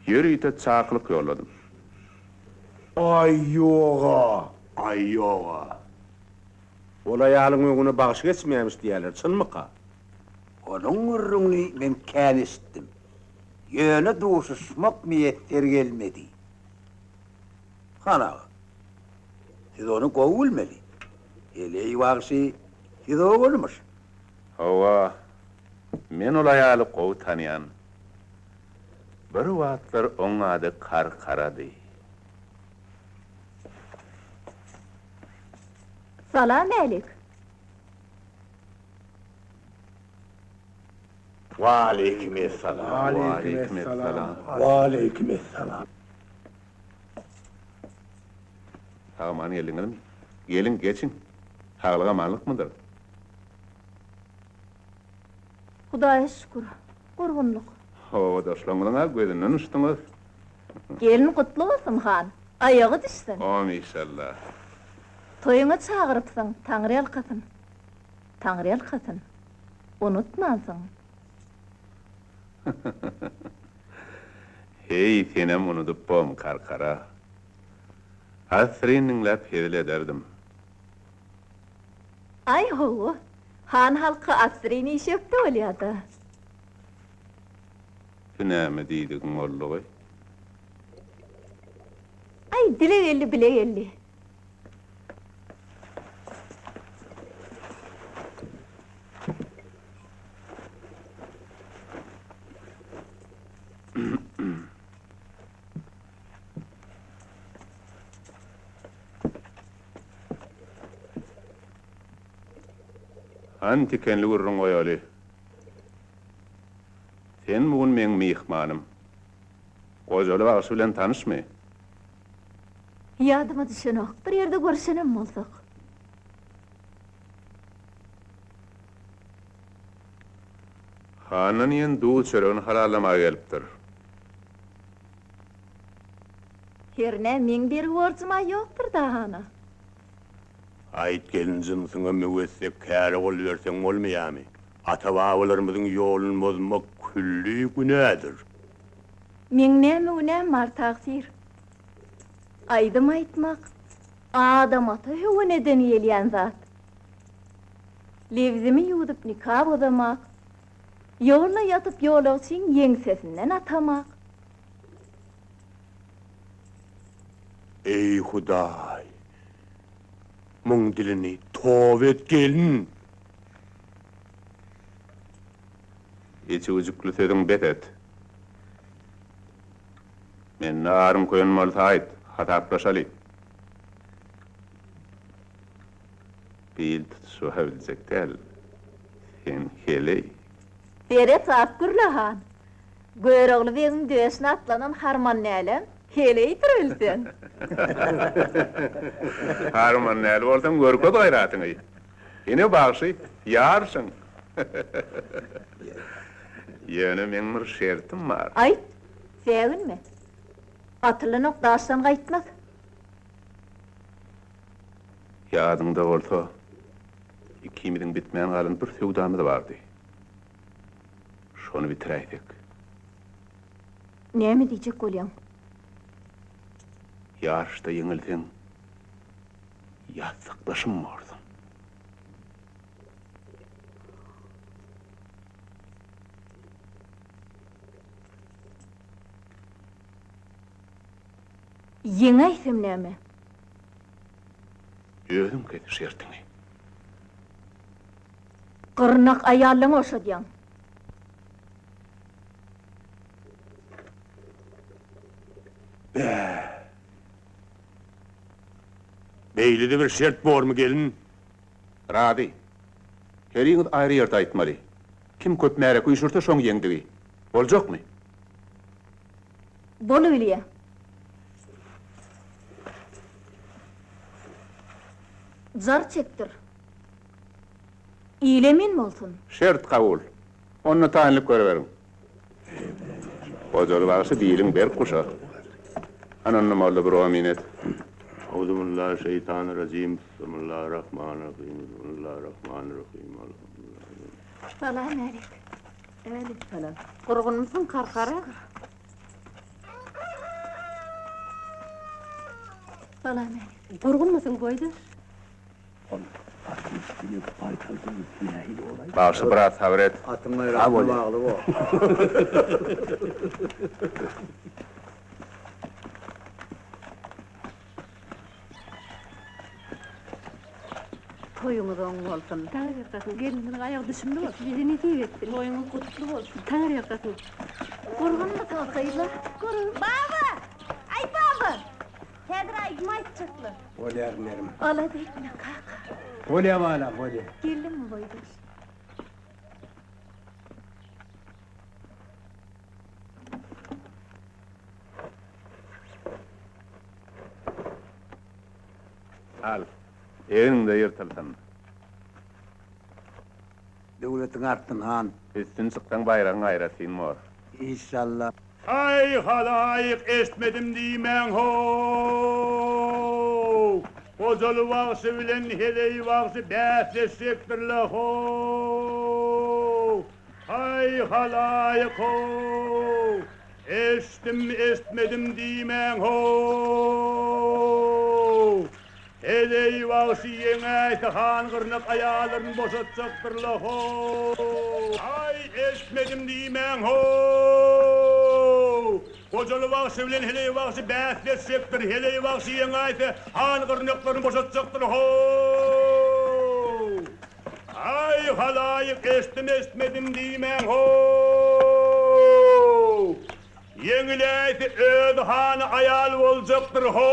[SPEAKER 2] Ýürüýte çaqlyk ýolladym.
[SPEAKER 17] Ay yoga.
[SPEAKER 1] Ola ýalyň öňüne bagş geçmeýämiş diýerler, çynmyka?
[SPEAKER 11] Onun ürrüňi men kän işitdim. Ýöne duşuşmak niýetler gelmedi. Hana. Siz onu goýulmeli. Eleý wagşy siz ogulmuş.
[SPEAKER 2] Owa. Men ola ýaly gowy tanýan. Bir wagtlar oň ady Karkarady.
[SPEAKER 6] Salam alik.
[SPEAKER 17] Waleykümesselam. Waleykümesselam.
[SPEAKER 2] Aman gelin, gelin geçin. Haglyga manlyk mıdır?
[SPEAKER 6] Hudaýa şükür. Gurgunluk.
[SPEAKER 2] O doşlaňyňa gözünden uçdyňyz.
[SPEAKER 6] Gelin kutlu bolsun han. Ayağı düşsün.
[SPEAKER 2] Maşallah.
[SPEAKER 6] Toyuňa çağırypsyň, Taňry alkasyn. Taňry alkasyn. Unutmaňsyň.
[SPEAKER 2] Hey, senem unutup bom Karkara. Asriniňläp hevle ederdim.
[SPEAKER 6] Ay ho. Han halky asrini işepdi bolýardy.
[SPEAKER 2] Näme diýdigiň boldy?
[SPEAKER 6] Ay dile geldi bile geldi.
[SPEAKER 2] Anti kenli urrun goýaly. Sen bugun meň mihmanym. Gojaly bagşy bilen tanışmy?
[SPEAKER 6] Ýadyma düşenok, bir ýerde görüşenem bolsak.
[SPEAKER 2] Hanan ýen duw çöregini haralamaga gelipdir.
[SPEAKER 6] Herne meň bir borjuma ýokdur da hana.
[SPEAKER 17] Ayt gelinjim sana müwessek käre bol berseň bolmaýarmy? Ata-babalarymyzyň ýolun bozmak külli günädir.
[SPEAKER 6] Meň näme günäm bar tagsir? Aýdym aýtmak, adam ata hüwneden ýelýän zat. Lewzimi ýudup nikah bozamak, ýoluna ýatyp ýolagçyň ýeňsesinden atamak.
[SPEAKER 17] Ey Hudaý! Muň dilini towet gelin.
[SPEAKER 2] Eçi ujukly söýüň betet. Men narym koýan maltaýt, hataplaşaly. Bild şu hewlsek tel. Sen heley.
[SPEAKER 6] Bere tapgurlahan. Göýregli wezin döşüne atlanan harman näle? Heley tirilsin.
[SPEAKER 2] Harman näle bolsam görke gaýratyňy. Ene bagşy ýarsyň. Ýöne men bir şertim bar.
[SPEAKER 6] Aýt, seginme. Atylanyk daşdan gaýtmaz.
[SPEAKER 2] Ýadyňda bolsa, ikimiziň bitmeýän galan bir söwdamyz bardy. Şonu bitiräýdik.
[SPEAKER 6] Näme diýjek bolýan?
[SPEAKER 2] Ýarşda ýeňilseň, ýatsaklaşym bardy.
[SPEAKER 6] Ýeňeýsem näme?
[SPEAKER 2] Özüm ketişerdiňi.
[SPEAKER 6] Gyrnak aýalyň oşadýan.
[SPEAKER 17] Beýlide bir şert bormy gelin? Rady. Heriňiz aýry ýerde aýtmaly. Kim köp märek uýşursa şoň ýeňdigi. Boljakmy?
[SPEAKER 6] Bolup. Zar çektir. İlemin bolsun.
[SPEAKER 17] Şert kabul. Onu taýinlik göreberin. Ojal bagysy diýilim ber kuşa. Ananna malla bir amin et. Euzubillahimineşşeytanirracim. Bismillahirrahmanirrahim. Bismillahirrahmanirrahim.
[SPEAKER 6] Salam aleyküm.
[SPEAKER 12] Aleyküm salam. Gurgun musun karkara?
[SPEAKER 6] Salam aleyküm.
[SPEAKER 10] Gurgun musun koydu?
[SPEAKER 17] Başı biraz sabret.
[SPEAKER 11] Atınla rahmı bağlı o.
[SPEAKER 12] Toyumuz on olsun.
[SPEAKER 10] Tanrı yakasın. Gelinin ayak düşümlü olsun. Bizi ne diyeceksin? Toyunun kutlu olsun. Tanrı yakasın.
[SPEAKER 6] Gurgun mu kalkayla? Gurgun. Baba! Ay baba! Kedir ayıma çıktı.
[SPEAKER 11] Olyarım yerim.
[SPEAKER 6] Ala deyitme kaka.
[SPEAKER 11] Olyam hala, olyam.
[SPEAKER 6] Geldin mi boydur?
[SPEAKER 17] Al. Eğin de yırtılsın.
[SPEAKER 11] Devletin arttın han.
[SPEAKER 17] Üstün çıktan bayrağın ayratın mor.
[SPEAKER 11] İnşallah.
[SPEAKER 17] Ay halayık esmedim diýmän ho. Ozal wagşy bilen heley wagşy bäsleşekdirle ho. Ay halayık ho. Esmedim diýmän ho. Heley wagşy ýeňe han gyrnyk aýallaryny boşatjakdyrle ho. Ay esmedim diýmän ho. Kocalı wagşy bilen heley wagşy bäsleşekdir. Heley wagşy ýeňe aýty han gyrnyklaryny boşatjakdyr ho. Ay halaýyk esmedim diýmän ho. Ýeňiläýti öýdi hany aýal boljakdyr ho.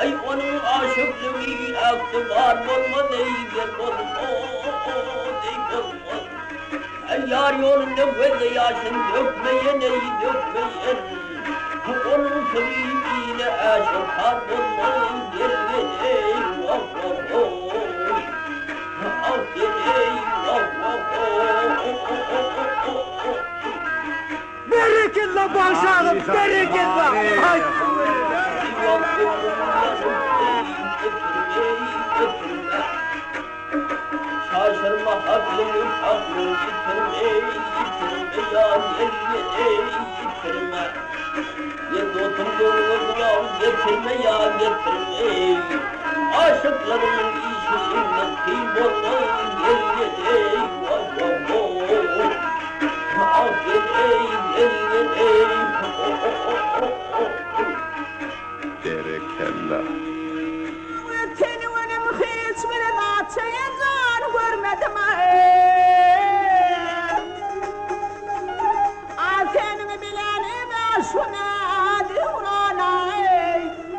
[SPEAKER 15] Ay onun aşıklığı aktı var olmadı gel olmadı. Ay yar yolunda gözde yaşın dökmeyen ey dökmeyen. Onun sebebiyle aşık var olmadı gel ey vah vah vah. Ah gel ey vah vah vah.
[SPEAKER 11] Bereketla başağım, bereketla. Ay.
[SPEAKER 15] Şaşırma aklımı aklımı yitirme ya yitirme. Ye dotum doğru kulağım getirme ya getirme. Aşıklarımın işinden kıybolun gel vah vah vah. Ah gel
[SPEAKER 17] Berekella.
[SPEAKER 15] Seni önüm hiç bile atayacağını görmedim kendimi bileni ver şuna diyorana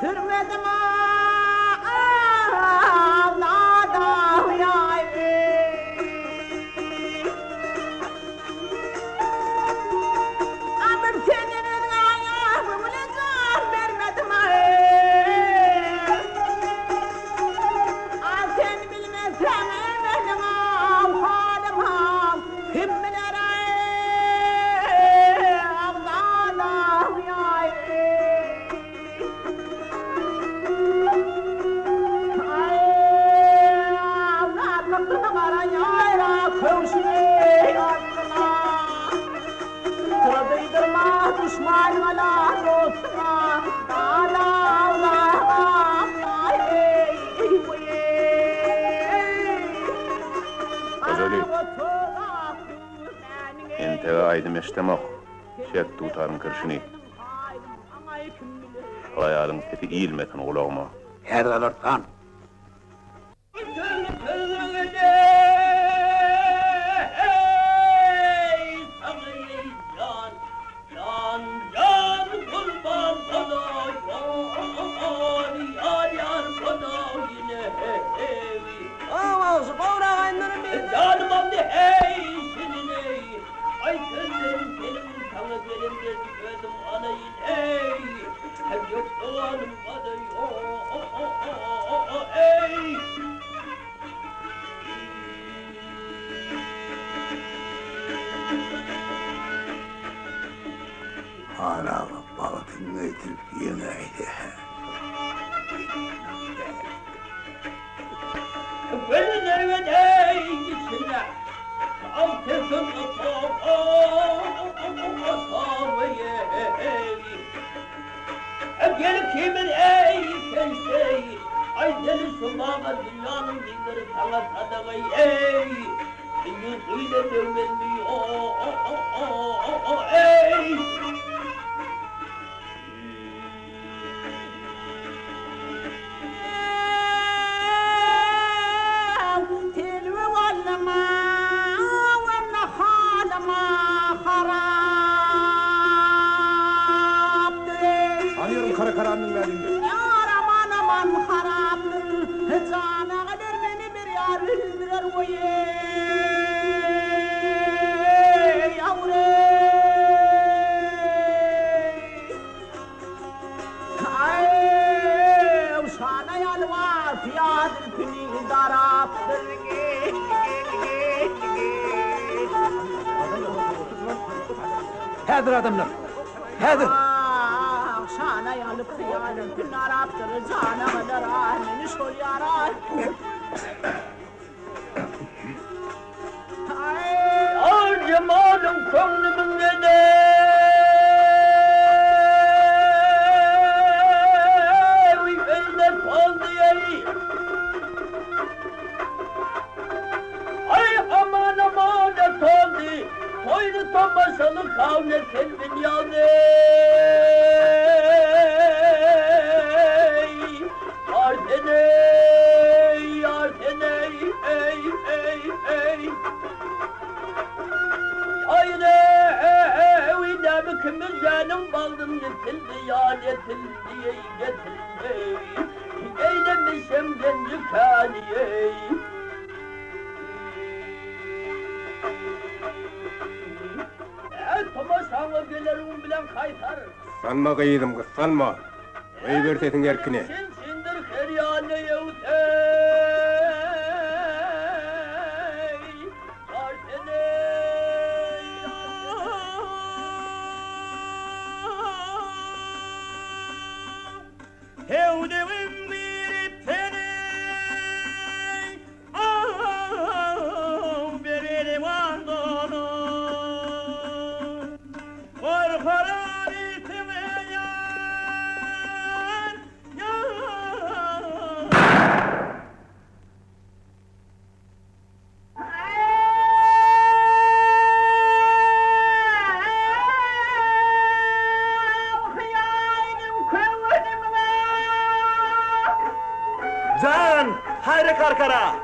[SPEAKER 15] Türkmenistan avlada huyay Amir kendinin ayağımını can vermedim
[SPEAKER 17] Ente aydım eştemok. şek tutarın kırşını. Şalayalın sesi iyilmesin kulağıma.
[SPEAKER 3] Her alırsan.
[SPEAKER 11] Hala balıtın neydir yeneydi.
[SPEAKER 15] Gelip kimin ey kenşey, ay deli şumağa dünyanın dinleri sana sadakayı ey, yüzüyle dövmeli ey.
[SPEAKER 11] Anıyorum kara karanlığın elinde.
[SPEAKER 15] Yar aman aman haraptır, cana kadar beni bir yar bildirer o yavrum. Ay, sana yalvar, piyadır pini daraptır.
[SPEAKER 11] Hedir adamlar, hedir.
[SPEAKER 15] Sana yalıp kıyalım, gün araptır, cana kadar ahmeni şol yarar. Ay, cemalım könlümün gede. Ay, aman aman et oldu, toylu tomaşalı kavle kelbin yandı. Kimiz canım baldım yetildi ya yetildi getildi eylemişim genci kaniye. Tomaşanı gelirim bilen kaytar.
[SPEAKER 8] Sanma kıydım kız, sanma. Gıybertetin erkine.
[SPEAKER 15] Sinsindir heryane yevte. Hevdevim bir teney, bir vandonu, korkaran itime yan.
[SPEAKER 9] Can, hayri karkara.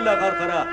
[SPEAKER 8] la karkara.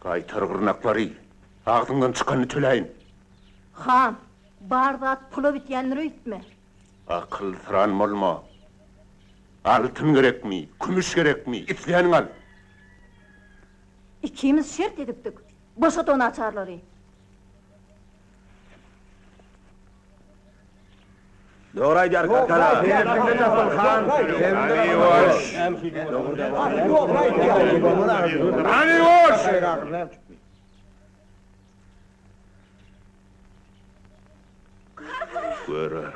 [SPEAKER 17] Qaytar gırnakları, ağzından çıkanı töleyin.
[SPEAKER 6] Han, bardat pulu bityenleri ütme.
[SPEAKER 17] Akıl sıran olma. Altın gerek mi, kümüş gerek mi, itleyenin al.
[SPEAKER 6] İkimiz şert edipdik. Boşat onu açarları.
[SPEAKER 9] Doğray der karkara.
[SPEAKER 11] Ani hoş.
[SPEAKER 9] Ani hoş.
[SPEAKER 17] Görür.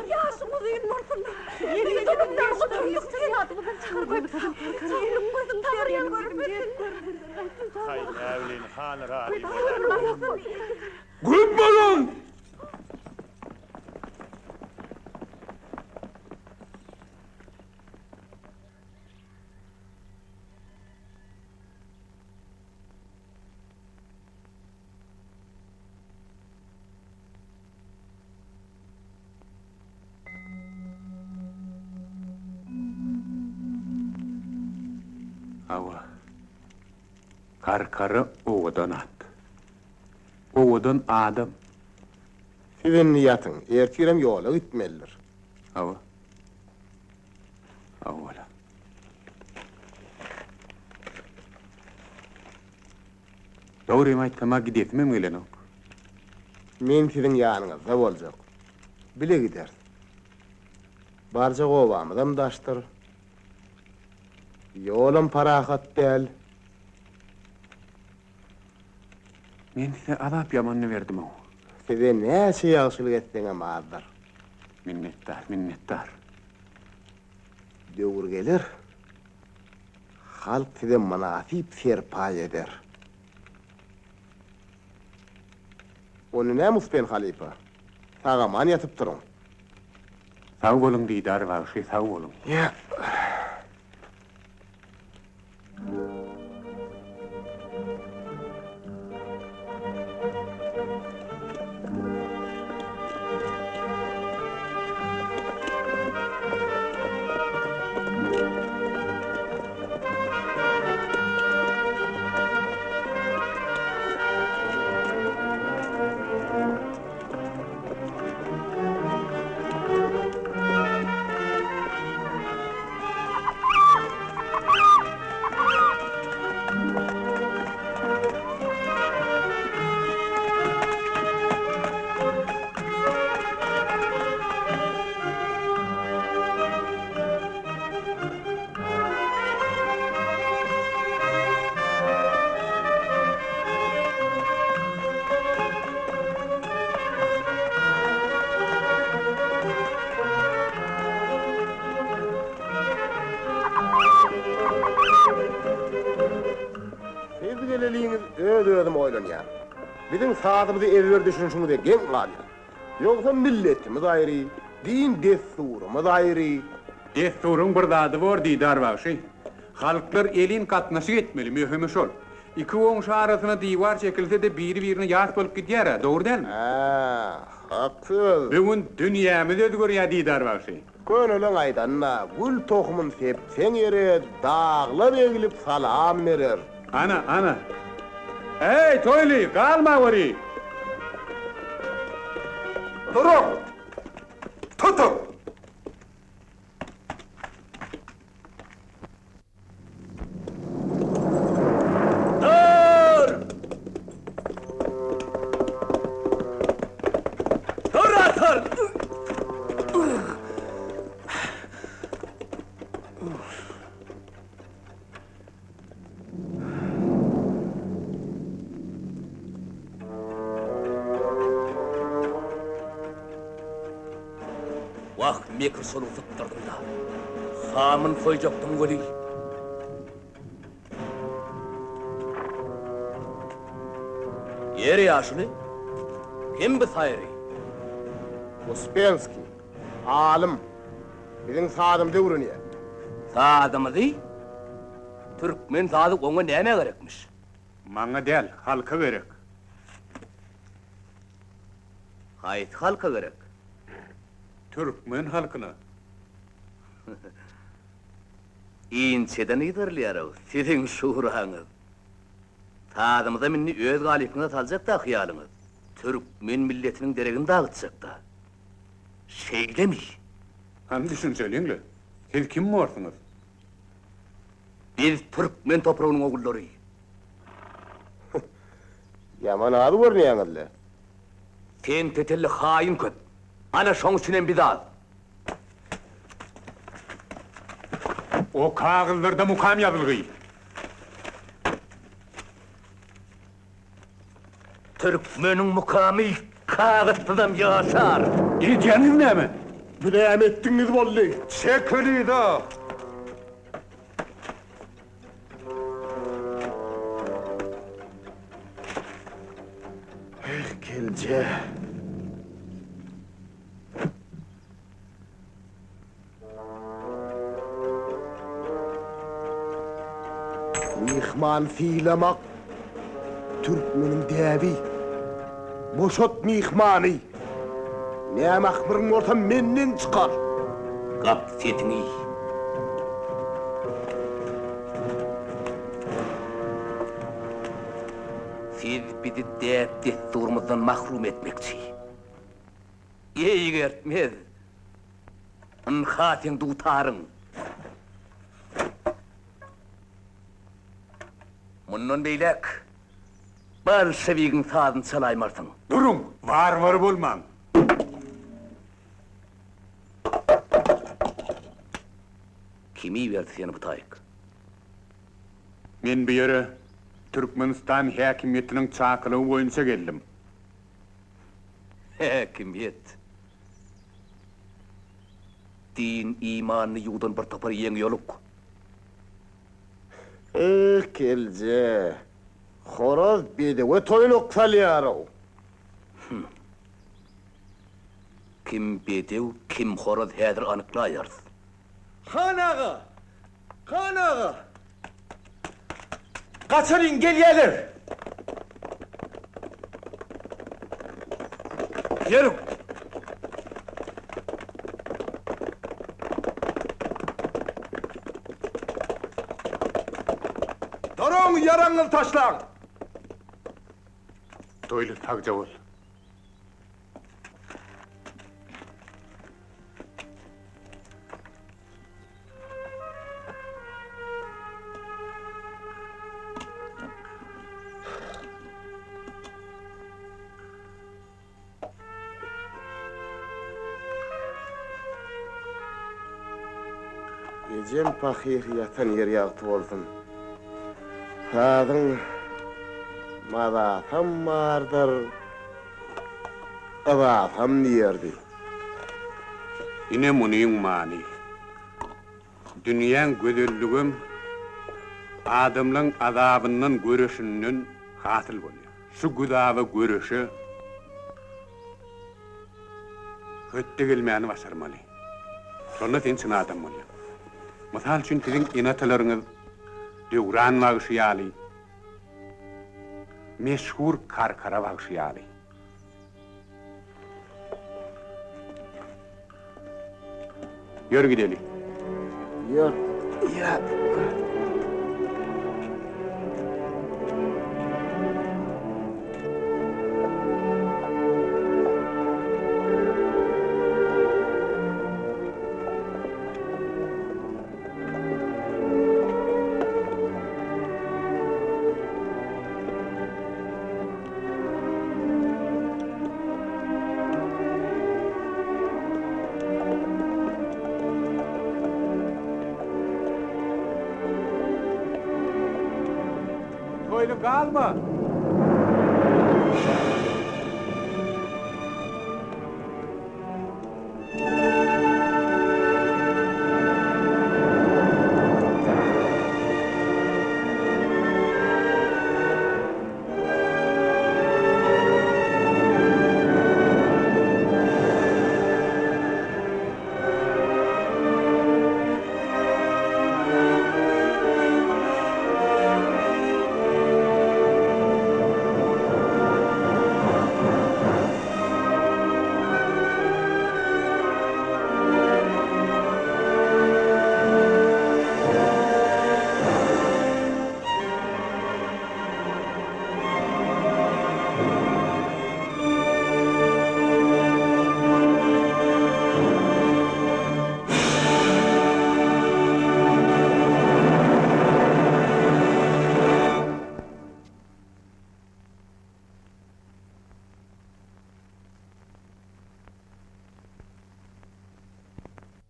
[SPEAKER 10] Yaşım uzayın mortunda. Yeni dönümden kuturuyor. Hayatımızdan çıkar koyup. Yerim koydum tavarıyan görünmesin.
[SPEAKER 9] Hay evlin han radi.
[SPEAKER 17] Gülmeyin!
[SPEAKER 2] Ava. Karkarı oğudan at. Oğudan adam.
[SPEAKER 7] Sizin niyatın, ertirem yola gitmelidir.
[SPEAKER 2] Ava. Avala. Doğru aytama gidetmem ölen ok.
[SPEAKER 7] Men sizin yanınızda bolacak. Bile gider. Barca ovamıdan daştır. Yolum parahat değil.
[SPEAKER 2] Men size azap yamanını verdim o.
[SPEAKER 7] Size ne şey yaxşılık ettiğine mağdur.
[SPEAKER 2] Minnettar.
[SPEAKER 7] Dövür gelir. Halk size manasip serpay eder. Onu ne muspen halifa? Sağaman yatıp durun.
[SPEAKER 2] Sağ olun didar var, sağ olun.
[SPEAKER 7] Ya. söylenýär. Bizim saatymyzy eber düşünüşüňize geň galýar. Ýogsa milletimiz aýry, din desturumyz aýry.
[SPEAKER 2] Desturun bir zady bor diýdar bagşy. Halklar elin katnaşy etmeli, möhimi şol. İki oňşy arasyna diýwar çekilse de biri-birini ýat bolup gidýär, dogry dälmi?
[SPEAKER 7] Haksyz.
[SPEAKER 2] Bugün dünýämiz özgörýär diýdar bagşy.
[SPEAKER 7] Könülen aýdanna gül tohumyn sepseň ýere daglar egilip salam berer.
[SPEAKER 2] Ana. Hey, toyly, galma wari.
[SPEAKER 7] Durun! Tutun!
[SPEAKER 5] Dur! Dur atır! Vah mekir solu tutturdum da. Hamın koyacaktım golü. Yeri yaşını? Kim bu SYRY?
[SPEAKER 7] Uspenski, alim. Bizim sadımda uğrunýar.
[SPEAKER 5] Sadımı değil? Türkmen sadı oňa näme gerekmiş?
[SPEAKER 2] Maňa del, halka gerek.
[SPEAKER 5] Haýt halka gerek.
[SPEAKER 2] Türkmen halkyna.
[SPEAKER 5] İnçeden ýytyrlýar, siziň şuhuraňyz. Sadymyza minni öz galypyňa saljak da hyýalyňyz. Türkmen milletiniň deregini dağıtjak da. Şeýlemi?
[SPEAKER 2] Handy düşünseliňle? Siz kim bolsaňyz?
[SPEAKER 5] Biz Türkmen toprağının oğulları.
[SPEAKER 7] Yaman adı görnýäňizle.
[SPEAKER 5] Sen tetelli haýyn köp. Ana şoň üçin bir dal.
[SPEAKER 2] O kağızlarda mukam ýazylgy.
[SPEAKER 5] Türkmeniň mukamy kağıtdan ýaşar.
[SPEAKER 2] Edýäniz näme?
[SPEAKER 7] Bileýän etdiňiz boldy.
[SPEAKER 11] Çekili da.
[SPEAKER 7] Kelce. Mihman fiýlemek Türkmeniň däbi. Boşot mihmany. Näme ahbyryň bolsa menden çykar.
[SPEAKER 5] Gap setini. Siz bizi däp desturumyzdan mahrum etmekçi. Eýgertmez. Hatyň dutaryň. Mundan beýlek. Bolşewigiň sadyny çalaýmarsyň.
[SPEAKER 2] Durun, var bolmaň.
[SPEAKER 5] Kimi berdi seni bu taýyk?
[SPEAKER 2] Men bu ýere Türkmenistan häkimetiniň çakylygy boýunça geldim.
[SPEAKER 5] Häkimet. Din imanny ýuwdan bir tapar ýeňi ýoluk.
[SPEAKER 7] Kelce. Horoz bedewe toýluk salýar.
[SPEAKER 5] Kim bedew, kim horoz häzir anyklaýar.
[SPEAKER 9] Han ağa! Han ağa! Kaçırın gelýärler. Yürü.
[SPEAKER 11] Durun yaraňyzy taşlaň.
[SPEAKER 2] Toýly tagja bol.
[SPEAKER 7] Ecem pahyr ýatan ýer ýagty bolsun. Sadyň madatam bardyr. Awatam diýerdi.
[SPEAKER 2] Ine munyň many. Dünýäň gözelligim adamlaryň azabyndan göreşinden hasyl bolýar. şu güdağı görüşü hötte gelmeyeni basarmalı. Sonra sen sına adam bolýar. Misal üçin sizin inatalaryňyz döwran bagşyýaly. Meşhur karkara bagşyýaly. Yürü gidelim.
[SPEAKER 7] Yor. Ya.
[SPEAKER 2] Toylu kalma.